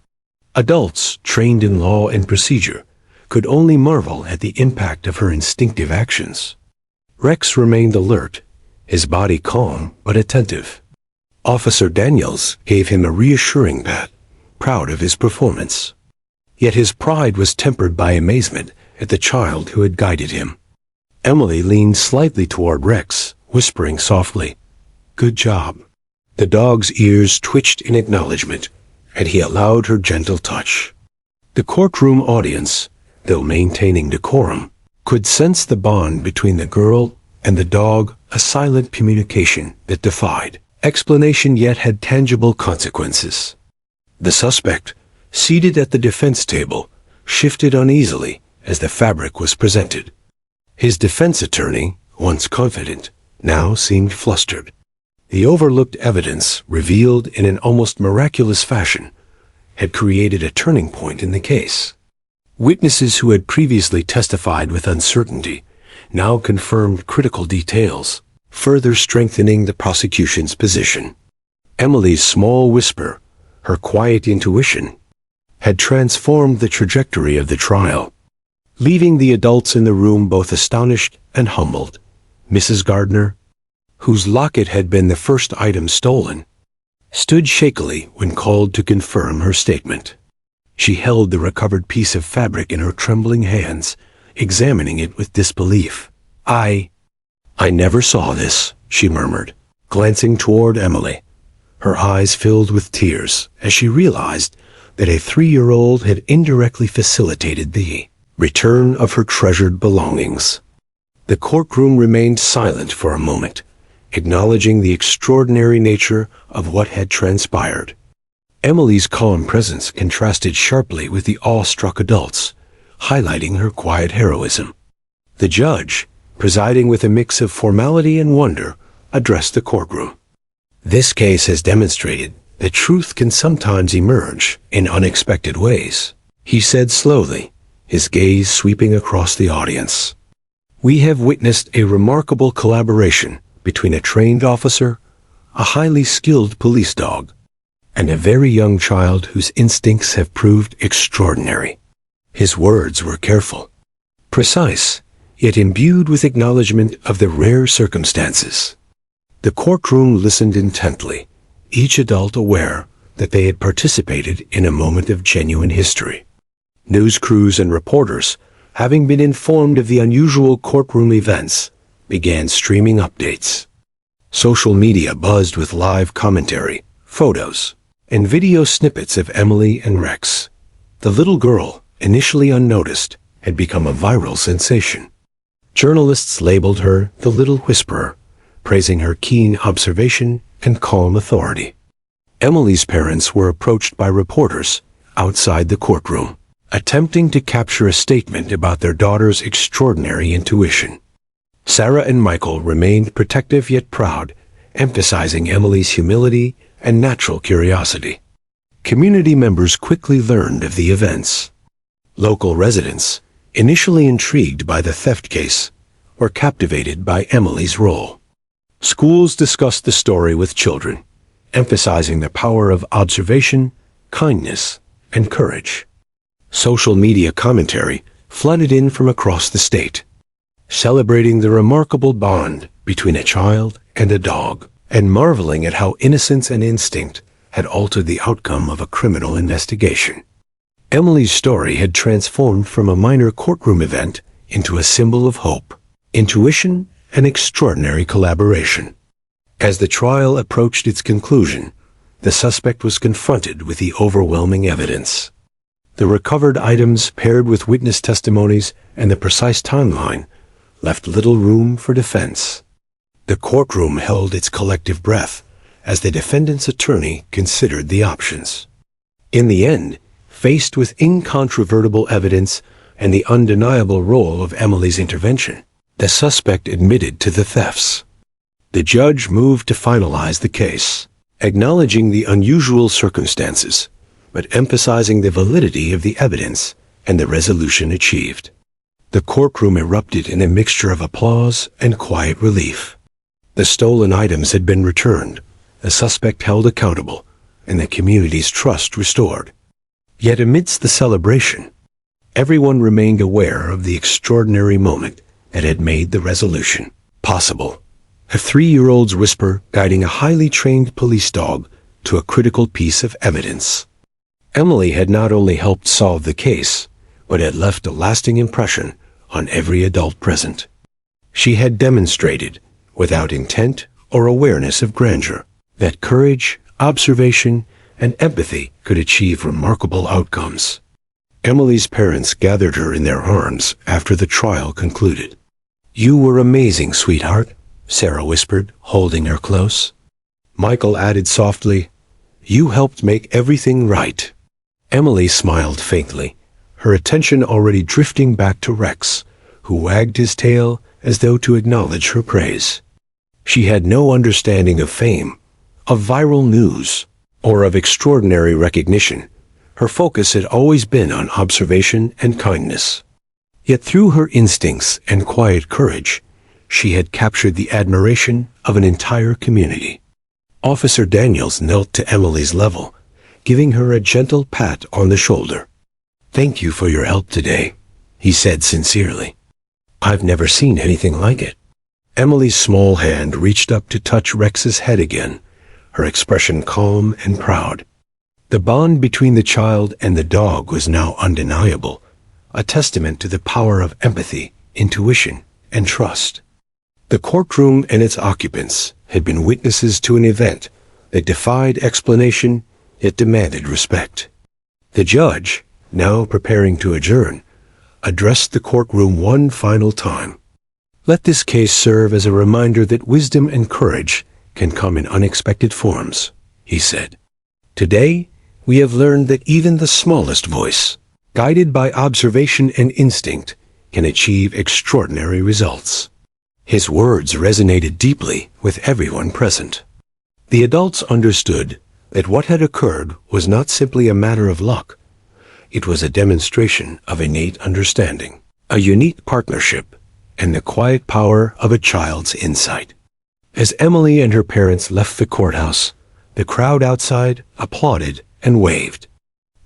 Adults trained in law and procedure could only marvel at the impact of her instinctive actions. Rex remained alert, his body calm but attentive. Officer Daniels gave him a reassuring pat, proud of his performance. Yet his pride was tempered by amazement at the child who had guided him. Emily leaned slightly toward Rex, whispering softly, "Good job." The dog's ears twitched in acknowledgement, and he allowed her gentle touch. The courtroom audience, though maintaining decorum, could sense the bond between the girl and the dog, a silent communication that defied explanation yet had tangible consequences. The suspect, seated at the defense table, shifted uneasily as the fabric was presented. His defense attorney, once confident, now seemed flustered. The overlooked evidence, revealed in an almost miraculous fashion, had created a turning point in the case. Witnesses who had previously testified with uncertainty now confirmed critical details, further strengthening the prosecution's position. Emily's small whisper, her quiet intuition, had transformed the trajectory of the trial, leaving the adults in the room both astonished and humbled. Mrs. Gardner, whose locket had been the first item stolen, stood shakily when called to confirm her statement. She held the recovered piece of fabric in her trembling hands, examining it with disbelief. I never saw this," she murmured, glancing toward Emily. Her eyes filled with tears as she realized that a 3-year-old had indirectly facilitated the return of her treasured belongings. The courtroom remained silent for a moment, acknowledging the extraordinary nature of what had transpired. Emily's calm presence contrasted sharply with the awe-struck adults, highlighting her quiet heroism. The judge, presiding with a mix of formality and wonder, addressed the courtroom. "This case has demonstrated that truth can sometimes emerge in unexpected ways," he said slowly, his gaze sweeping across the audience. "We have witnessed a remarkable collaboration between a trained officer, a highly skilled police dog, and a very young child whose instincts have proved extraordinary." His words were careful, precise, yet imbued with acknowledgement of the rare circumstances. The courtroom listened intently, each adult aware that they had participated in a moment of genuine history. News crews and reporters, having been informed of the unusual courtroom events, began streaming updates. Social media buzzed with live commentary, photos, and video snippets of Emily and Rex. The little girl, initially unnoticed, had become a viral sensation. Journalists labeled her the Little Whisperer, praising her keen observation and calm authority. Emily's parents were approached by reporters outside the courtroom, attempting to capture a statement about their daughter's extraordinary intuition. Sarah and Michael remained protective yet proud, emphasizing Emily's humility and natural curiosity. Community members quickly learned of the events. Local residents, initially intrigued by the theft case, were captivated by Emily's role. Schools discussed the story with children, emphasizing the power of observation, kindness, and courage. Social media commentary flooded in from across the state, celebrating the remarkable bond between a child and a dog, and marveling at how innocence and instinct had altered the outcome of a criminal investigation. Emily's story had transformed from a minor courtroom event into a symbol of hope, intuition, and extraordinary collaboration. As the trial approached its conclusion, the suspect was confronted with the overwhelming evidence. The recovered items, paired with witness testimonies and the precise timeline, left little room for defense. The courtroom held its collective breath as the defendant's attorney considered the options. In the end, faced with incontrovertible evidence and the undeniable role of Emily's intervention, the suspect admitted to the thefts. The judge moved to finalize the case, acknowledging the unusual circumstances, but emphasizing the validity of the evidence and the resolution achieved. The courtroom erupted in a mixture of applause and quiet relief. The stolen items had been returned, the suspect held accountable, and the community's trust restored. Yet amidst the celebration, everyone remained aware of the extraordinary moment that had made the resolution possible. A 3-year-old's whisper guiding a highly trained police dog to a critical piece of evidence. Emily had not only helped solve the case, but had left a lasting impression on every adult present. She had demonstrated, without intent or awareness of grandeur, that courage, observation, and empathy could achieve remarkable outcomes. Emily's parents gathered her in their arms after the trial concluded. "You were amazing, sweetheart," Sarah whispered, holding her close. Michael added softly, "You helped make everything right." Emily smiled faintly, her attention already drifting back to Rex, who wagged his tail as though to acknowledge her praise. She had no understanding of fame, of viral news, or of extraordinary recognition. Her focus had always been on observation and kindness. Yet through her instincts and quiet courage, she had captured the admiration of an entire community. Officer Daniels knelt to Emily's level, giving her a gentle pat on the shoulder. "Thank you for your help today," he said sincerely. "I've never seen anything like it." Emily's small hand reached up to touch Rex's head again, her expression calm and proud. The bond between the child and the dog was now undeniable, a testament to the power of empathy, intuition, and trust. The courtroom and its occupants had been witnesses to an event that defied explanation yet demanded respect. The judge, now preparing to adjourn, addressed the courtroom one final time. "Let this case serve as a reminder that wisdom and courage can come in unexpected forms," he said. "Today, we have learned that even the smallest voice, guided by observation and instinct, can achieve extraordinary results." His words resonated deeply with everyone present. The adults understood that what had occurred was not simply a matter of luck. It was a demonstration of innate understanding, a unique partnership, and the quiet power of a child's insight. As Emily and her parents left the courthouse, the crowd outside applauded and waved.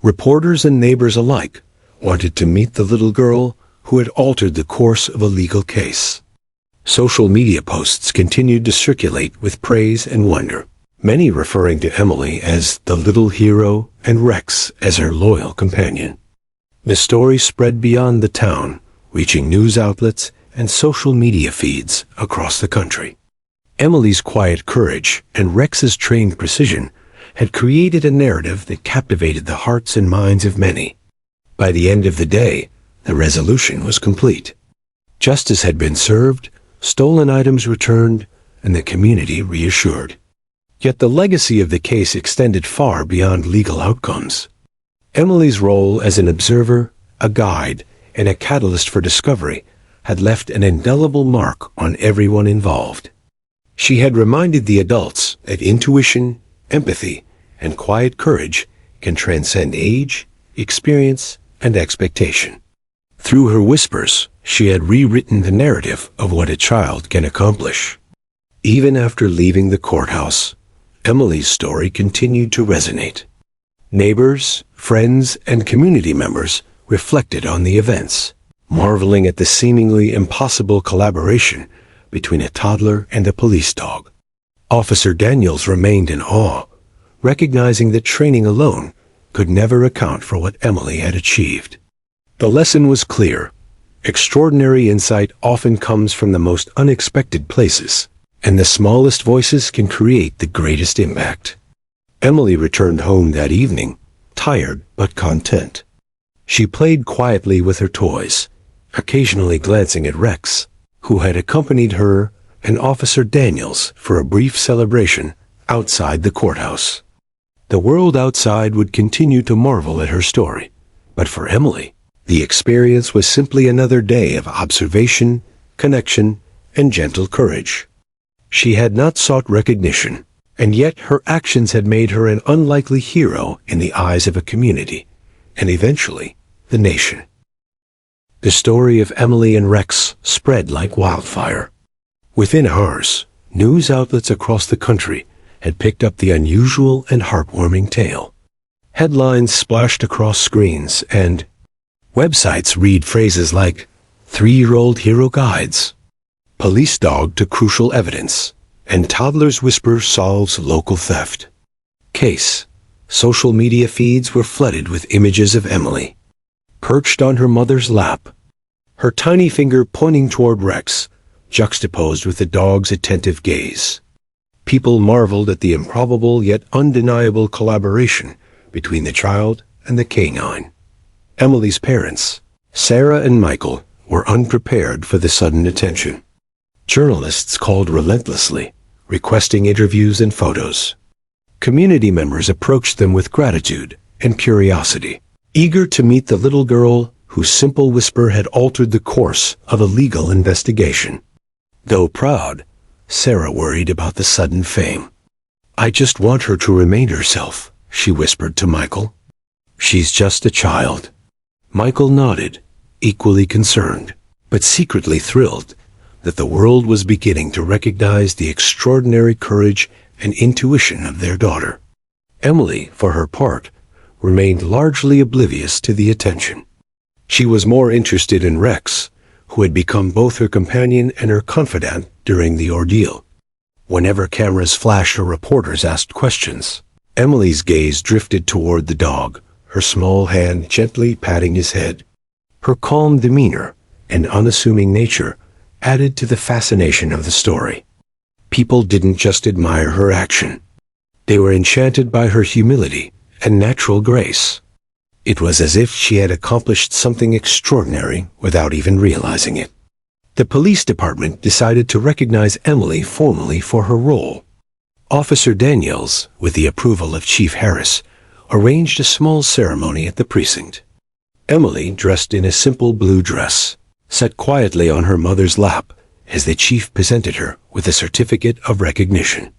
Reporters and neighbors alike wanted to meet the little girl who had altered the course of a legal case. Social media posts continued to circulate with praise and wonder, many referring to Emily as the little hero and Rex as her loyal companion. The story spread beyond the town, reaching news outlets and social media feeds across the country. Emily's quiet courage and Rex's trained precision had created a narrative that captivated the hearts and minds of many. By the end of the day, the resolution was complete. Justice had been served, stolen items returned, and the community reassured. Yet the legacy of the case extended far beyond legal outcomes. Emily's role as an observer, a guide, and a catalyst for discovery had left an indelible mark on everyone involved. She had reminded the adults that intuition, empathy, and quiet courage can transcend age, experience, and expectation. Through her whispers, she had rewritten the narrative of what a child can accomplish. Even after leaving the courthouse, Emily's story continued to resonate. Neighbors, friends, and community members reflected on the events, marveling at the seemingly impossible collaboration between a toddler and a police dog. Officer Daniels remained in awe, recognizing that training alone could never account for what Emily had achieved. The lesson was clear. Extraordinary insight often comes from the most unexpected places, and the smallest voices can create the greatest impact. Emily returned home that evening, tired but content. She played quietly with her toys, occasionally glancing at Rex, who had accompanied her and Officer Daniels for a brief celebration outside the courthouse. The world outside would continue to marvel at her story, but for Emily, the experience was simply another day of observation, connection, and gentle courage. She had not sought recognition, and yet her actions had made her an unlikely hero in the eyes of a community, and eventually, the nation. The story of Emily and Rex spread like wildfire. Within hours, news outlets across the country had picked up the unusual and heartwarming tale. Headlines splashed across screens, and websites read phrases like 3-year-old hero guides, police dog to crucial evidence, and toddler's whisper solves local theft. Case. Social media feeds were flooded with images of Emily, perched on her mother's lap, her tiny finger pointing toward Rex, juxtaposed with the dog's attentive gaze. People marveled at the improbable yet undeniable collaboration between the child and the canine. Emily's parents, Sarah and Michael, were unprepared for the sudden attention. Journalists called relentlessly, requesting interviews and photos. Community members approached them with gratitude and curiosity, eager to meet the little girl whose simple whisper had altered the course of a legal investigation. Though proud, Sarah worried about the sudden fame. "I just want her to remain herself," she whispered to Michael. "She's just a child." Michael nodded, equally concerned, but secretly thrilled that the world was beginning to recognize the extraordinary courage and intuition of their daughter. Emily, for her part, remained largely oblivious to the attention. She was more interested in Rex, who had become both her companion and her confidant during the ordeal. Whenever cameras flashed or reporters asked questions, Emily's gaze drifted toward the dog, her small hand gently patting his head. Her calm demeanor and unassuming nature added to the fascination of the story. People didn't just admire her action. They were enchanted by her humility and natural grace. It was as if she had accomplished something extraordinary without even realizing it. The police department decided to recognize Emily formally for her role. Officer Daniels, with the approval of Chief Harris, arranged a small ceremony at the precinct. Emily, dressed in a simple blue dress, sat quietly on her mother's lap as the chief presented her with a certificate of recognition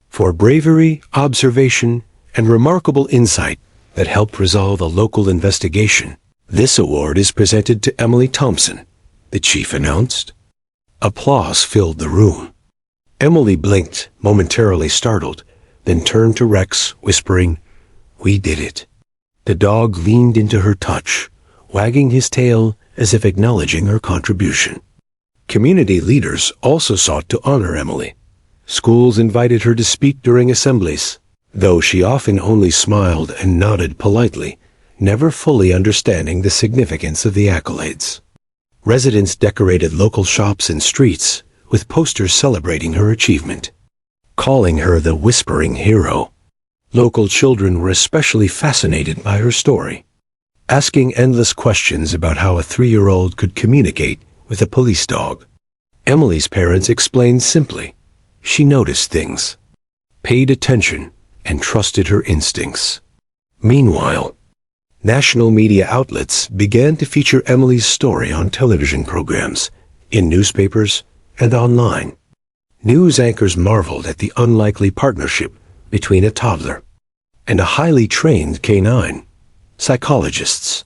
for bravery, observation, and remarkable insight that helped resolve a local investigation. "This award is presented to Emily Thompson," the chief announced. Applause filled the room. Emily blinked, momentarily startled, then turned to Rex, whispering, "We did it." The dog leaned into her touch, wagging his tail as if acknowledging her contribution. Community leaders also sought to honor Emily. Schools invited her to speak during assemblies, though she often only smiled and nodded politely, never fully understanding the significance of the accolades. Residents decorated local shops and streets with posters celebrating her achievement, calling her the Whispering Hero. Local children were especially fascinated by her story, asking endless questions about how a 3-year-old could communicate with a police dog. Emily's parents explained simply, she noticed things, paid attention, and trusted her instincts. Meanwhile, national media outlets began to feature Emily's story on television programs, in newspapers, and online. News anchors marveled at the unlikely partnership between a toddler and a highly trained canine. Psychologists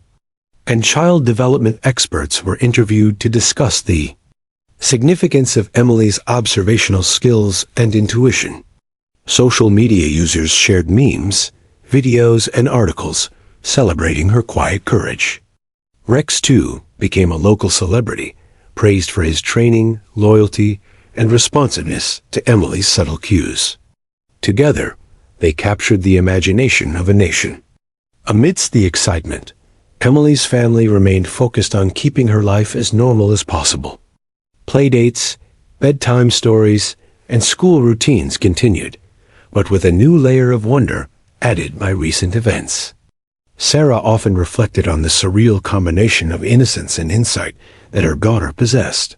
and child development experts were interviewed to discuss the significance of Emily's observational skills and intuition. Social media users shared memes, videos, and articles celebrating her quiet courage. Rex, too, became a local celebrity, praised for his training, loyalty, and responsiveness to Emily's subtle cues. Together, they captured the imagination of a nation. Amidst the excitement, Emily's family remained focused on keeping her life as normal as possible. Playdates, bedtime stories, and school routines continued, but with a new layer of wonder added by recent events. Sarah often reflected on the surreal combination of innocence and insight that her daughter possessed.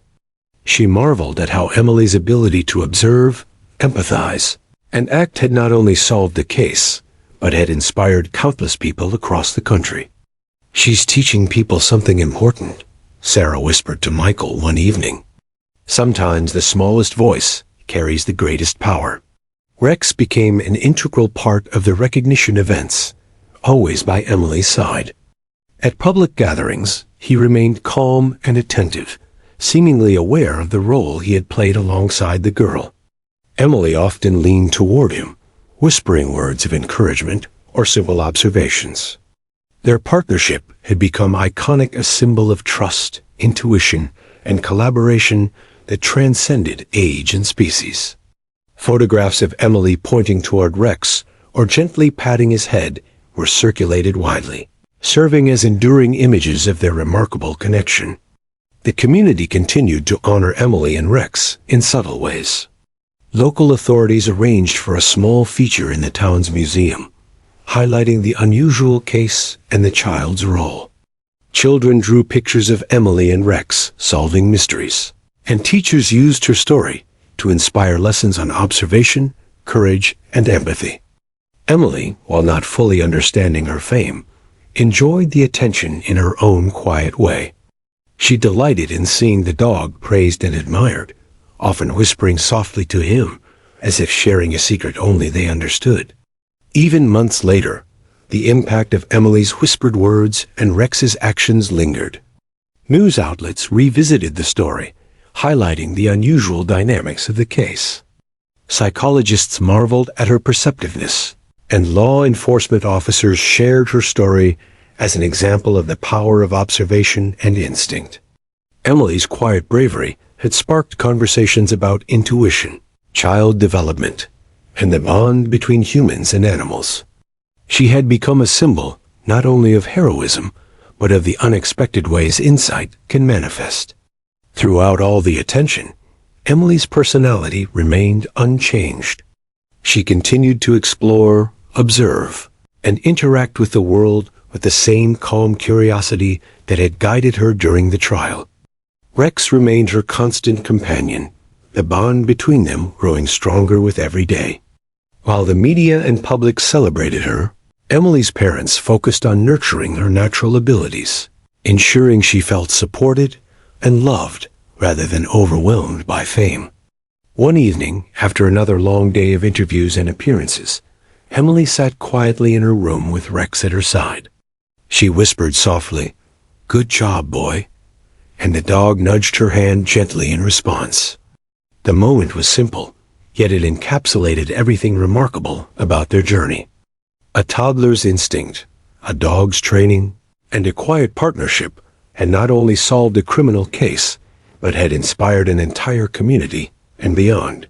She marveled at how Emily's ability to observe, empathize, and act had not only solved the case, but had inspired countless people across the country. "She's teaching people something important," Sarah whispered to Michael one evening. "Sometimes the smallest voice carries the greatest power." Rex became an integral part of the recognition events, always by Emily's side. At public gatherings, he remained calm and attentive, seemingly aware of the role he had played alongside the girl. Emily often leaned toward him, whispering words of encouragement or simple observations. Their partnership had become iconic, a symbol of trust, intuition, and collaboration that transcended age and species. Photographs of Emily pointing toward Rex or gently patting his head were circulated widely, serving as enduring images of their remarkable connection. The community continued to honor Emily and Rex in subtle ways. Local authorities arranged for a small feature in the town's museum, highlighting the unusual case and the child's role. Children drew pictures of Emily and Rex solving mysteries, and teachers used her story to inspire lessons on observation, courage, and empathy. Emily, while not fully understanding her fame, enjoyed the attention in her own quiet way. She delighted in seeing the dog praised and admired, often whispering softly to him, as if sharing a secret only they understood. Even months later, The impact of Emily's whispered words and Rex's actions lingered. News outlets revisited the story, highlighting the unusual dynamics of the case. Psychologists marveled at her perceptiveness, and law enforcement officers shared her story as an example of the power of observation and instinct. Emily's quiet bravery had sparked conversations about intuition, child development, and the bond between humans and animals. She had become a symbol not only of heroism, but of the unexpected ways insight can manifest. Throughout all the attention, Emily's personality remained unchanged. She continued to explore, observe, and interact with the world with the same calm curiosity that had guided her during the trial. Rex remained her constant companion, the bond between them growing stronger with every day. While the media and public celebrated her, Emily's parents focused on nurturing her natural abilities, ensuring she felt supported and loved rather than overwhelmed by fame. One evening, after another long day of interviews and appearances, Emily sat quietly in her room with Rex at her side. She whispered softly, "Good job, boy," and the dog nudged her hand gently in response. The moment was simple, yet it encapsulated everything remarkable about their journey. A toddler's instinct, a dog's training, and a quiet partnership had not only solved a criminal case, but had inspired an entire community and beyond.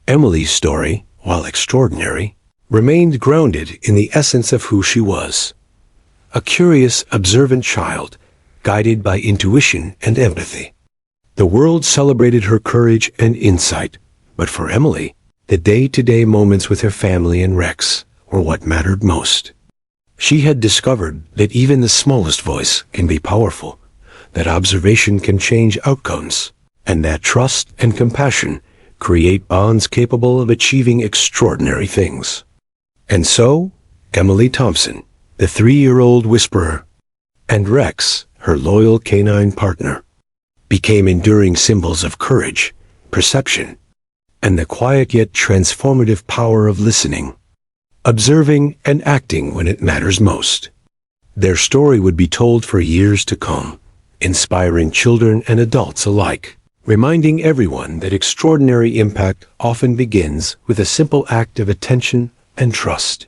Emily's story, while extraordinary, remained grounded in the essence of who she was. A curious, observant child, guided by intuition and empathy. The world celebrated her courage and insight, but for Emily, the day-to-day moments with her family and Rex were what mattered most. She had discovered that even the smallest voice can be powerful, that observation can change outcomes, and that trust and compassion create bonds capable of achieving extraordinary things. And so, Emily Thompson, the 3-year-old whisperer, and Rex, her loyal canine partner, became enduring symbols of courage, perception, and the quiet yet transformative power of listening, observing and acting when it matters most. Their story would be told for years to come, inspiring children and adults alike, reminding everyone that extraordinary impact often begins with a simple act of attention and trust.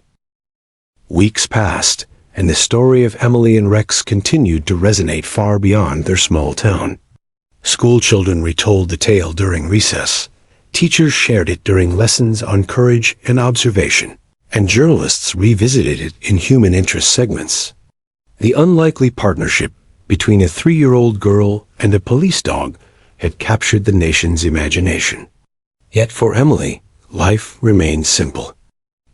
Weeks passed, and the story of Emily and Rex continued to resonate far beyond their small town. School children retold the tale during recess, teachers shared it during lessons on courage and observation, and journalists revisited it in human interest segments. The unlikely partnership between a 3-year-old girl and a police dog had captured the nation's imagination. Yet for Emily, life remained simple.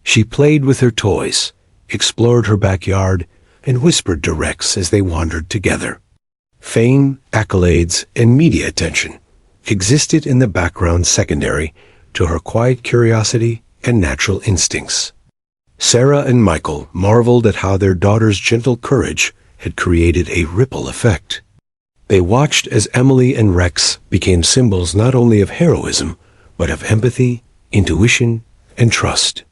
She played with her toys, explored her backyard, and whispered to Rex as they wandered together. Fame, accolades, and media attention existed in the background secondary to her quiet curiosity and natural instincts. Sarah and Michael marveled at how their daughter's gentle courage had created a ripple effect. They watched as Emily and Rex became symbols not only of heroism, but of empathy, intuition, and trust.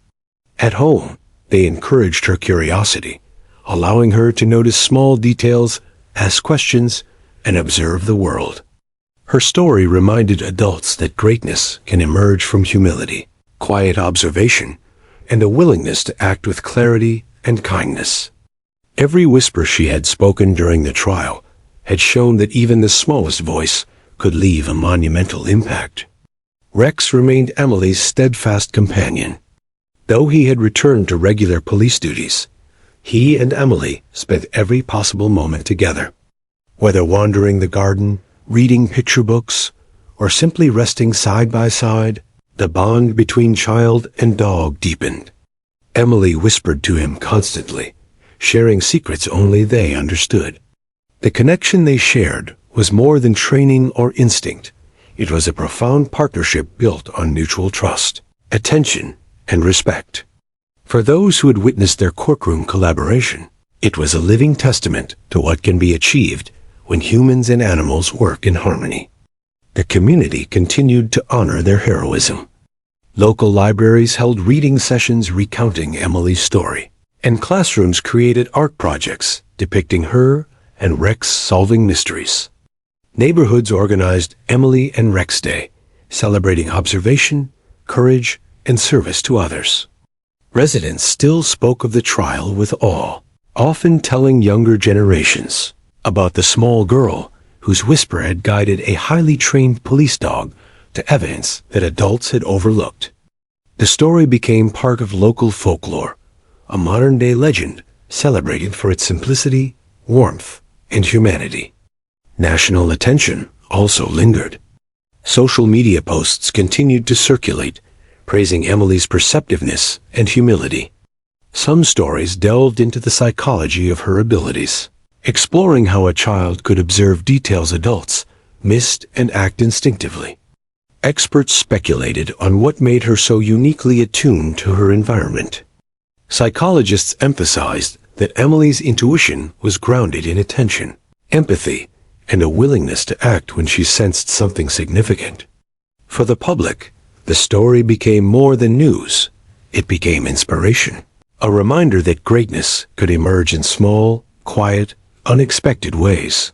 At home, they encouraged her curiosity, allowing her to notice small details, ask questions, and observe the world. Her story reminded adults that greatness can emerge from humility, quiet observation, and a willingness to act with clarity and kindness. Every whisper she had spoken during the trial had shown that even the smallest voice could leave a monumental impact. Rex remained Emily's steadfast companion. Though he had returned to regular police duties, he and Emily spent every possible moment together. Whether wandering the garden, reading picture books, or simply resting side by side, the bond between child and dog deepened. Emily whispered to him constantly, sharing secrets only they understood. The connection they shared was more than training or instinct. It was a profound partnership built on mutual trust, attention, and respect. For those who had witnessed their courtroom collaboration, it was a living testament to what can be achieved when humans and animals work in harmony. The community continued to honor their heroism. Local libraries held reading sessions recounting Emily's story, and classrooms created art projects depicting her and Rex solving mysteries. Neighborhoods organized Emily and Rex Day, celebrating observation, courage, and service to others. Residents still spoke of the trial with awe, often telling younger generations about the small girl whose whisper had guided a highly trained police dog to evidence that adults had overlooked. The story became part of local folklore, a modern-day legend celebrated for its simplicity, warmth, and humanity. National attention also lingered. Social media posts continued to circulate, praising Emily's perceptiveness and humility. Some stories delved into the psychology of her abilities, exploring how a child could observe details adults missed and act instinctively. Experts speculated on what made her so uniquely attuned to her environment. Psychologists emphasized that Emily's intuition was grounded in attention, empathy, and a willingness to act when she sensed something significant. For the public, the story became more than news. It became inspiration, a reminder that greatness could emerge in small, quiet, unexpected ways.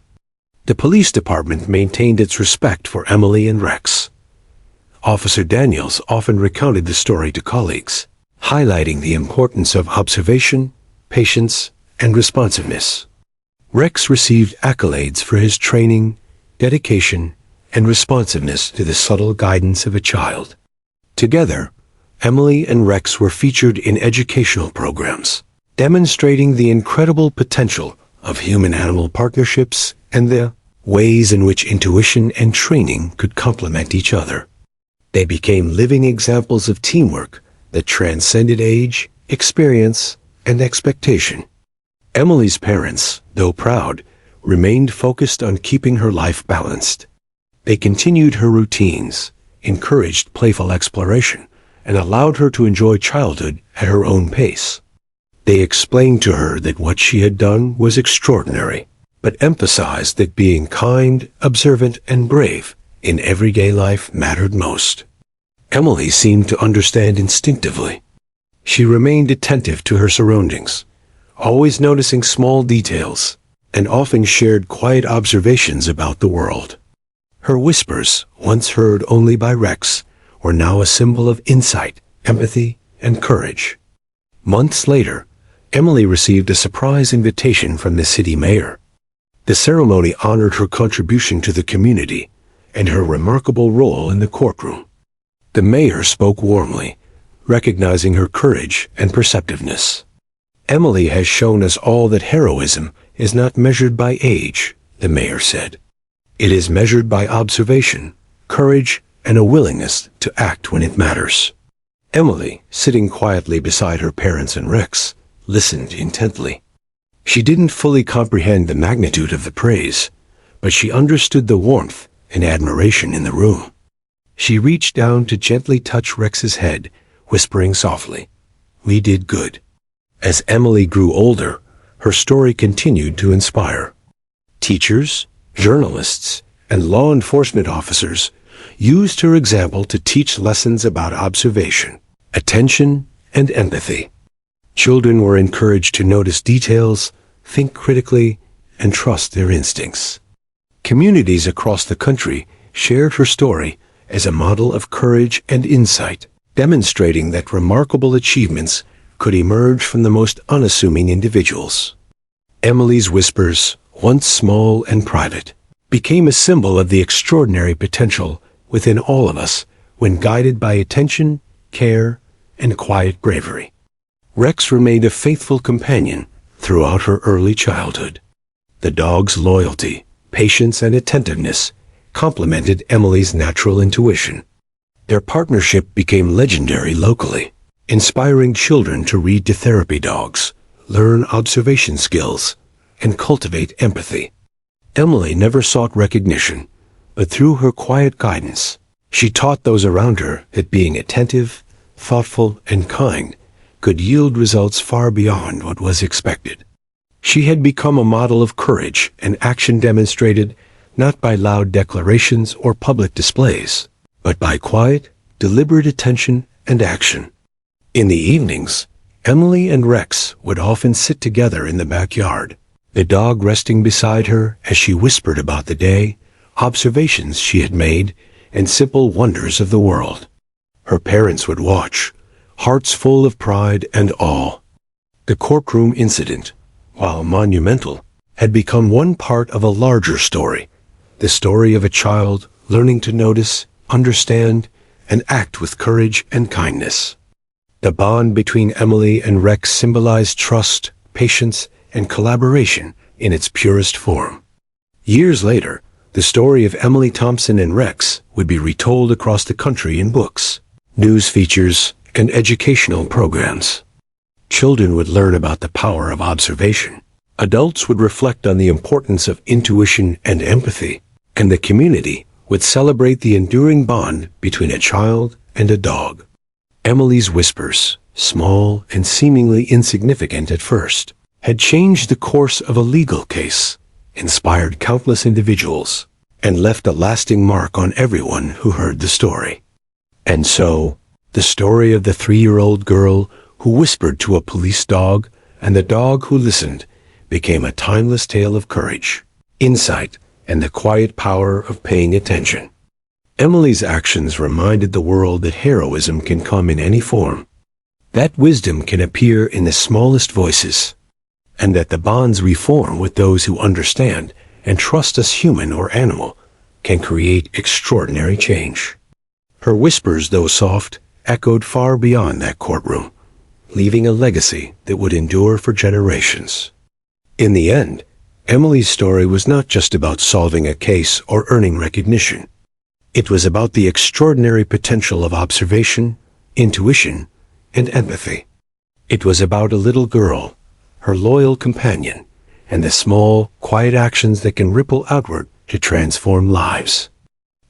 The police department maintained its respect for Emily and Rex. Officer Daniels often recounted the story to colleagues, highlighting the importance of observation, patience, and responsiveness. Rex received accolades for his training, dedication, and responsiveness to the subtle guidance of a child. Together, Emily and Rex were featured in educational programs, demonstrating the incredible potential of human-animal partnerships and the ways in which intuition and training could complement each other. They became living examples of teamwork that transcended age, experience, and expectation. Emily's parents, though proud, remained focused on keeping her life balanced. They continued her routines, encouraged playful exploration, and allowed her to enjoy childhood at her own pace. They explained to her that what she had done was extraordinary, but emphasized that being kind, observant, and brave in everyday life mattered most. Emily seemed to understand instinctively. She remained attentive to her surroundings, always noticing small details, and often shared quiet observations about the world. Her whispers, once heard only by Rex, were now a symbol of insight, empathy, and courage. Months later, Emily received a surprise invitation from the city mayor. The ceremony honored her contribution to the community and her remarkable role in the courtroom. The mayor spoke warmly, recognizing her courage and perceptiveness. Emily has shown us all that heroism is not measured by age, the mayor said. It is measured by observation, courage, and a willingness to act when it matters. Emily, sitting quietly beside her parents and Rex, listened intently. She didn't fully comprehend the magnitude of the praise, but she understood the warmth and admiration in the room. She reached down to gently touch Rex's head, whispering softly, "We did good." As Emily grew older, her story continued to inspire. Teachers, journalists, and law enforcement officers used her example to teach lessons about observation, attention, and empathy. Children were encouraged to notice details, think critically, and trust their instincts. Communities across the country shared her story as a model of courage and insight, demonstrating that remarkable achievements could emerge from the most unassuming individuals. Emily's whispers, once small and private, became a symbol of the extraordinary potential within all of us when guided by attention, care, and quiet bravery. Rex remained a faithful companion throughout her early childhood. The dog's loyalty, patience, and attentiveness complemented Emily's natural intuition. Their partnership became legendary locally, inspiring children to read to therapy dogs, learn observation skills, and cultivate empathy. Emily never sought recognition, but through her quiet guidance, she taught those around her that being attentive, thoughtful, and kind could yield results far beyond what was expected. She had become a model of courage and action demonstrated not by loud declarations or public displays, but by quiet, deliberate attention and action. In the evenings, Emily and Rex would often sit together in the backyard, the dog resting beside her as she whispered about the day, observations she had made, and simple wonders of the world. Her parents would watch, hearts full of pride and awe. The courtroom incident, while monumental, had become one part of a larger story, the story of a child learning to notice, understand, and act with courage and kindness. The bond between Emily and Rex symbolized trust, patience, and collaboration in its purest form. Years later, the story of Emily Thompson and Rex would be retold across the country in books, news features, and educational programs. Children would learn about the power of observation. Adults would reflect on the importance of intuition and empathy, and the community would celebrate the enduring bond between a child and a dog. Emily's whispers, small and seemingly insignificant at first, had changed the course of a legal case, inspired countless individuals, and left a lasting mark on everyone who heard the story. And so, the story of the 3-year-old girl who whispered to a police dog and the dog who listened became a timeless tale of courage, insight, and the quiet power of paying attention. Emily's actions reminded the world that heroism can come in any form, that wisdom can appear in the smallest voices, and that the bonds we form with those who understand and trust us, human or animal, can create extraordinary change. Her whispers, though soft, echoed far beyond that courtroom, leaving a legacy that would endure for generations. In the end, Emily's story was not just about solving a case or earning recognition. It was about the extraordinary potential of observation, intuition, and empathy. It was about a little girl, her loyal companion, and the small, quiet actions that can ripple outward to transform lives.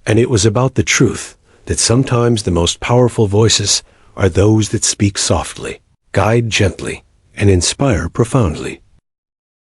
And it was about the truth that sometimes the most powerful voices are those that speak softly, guide gently, and inspire profoundly.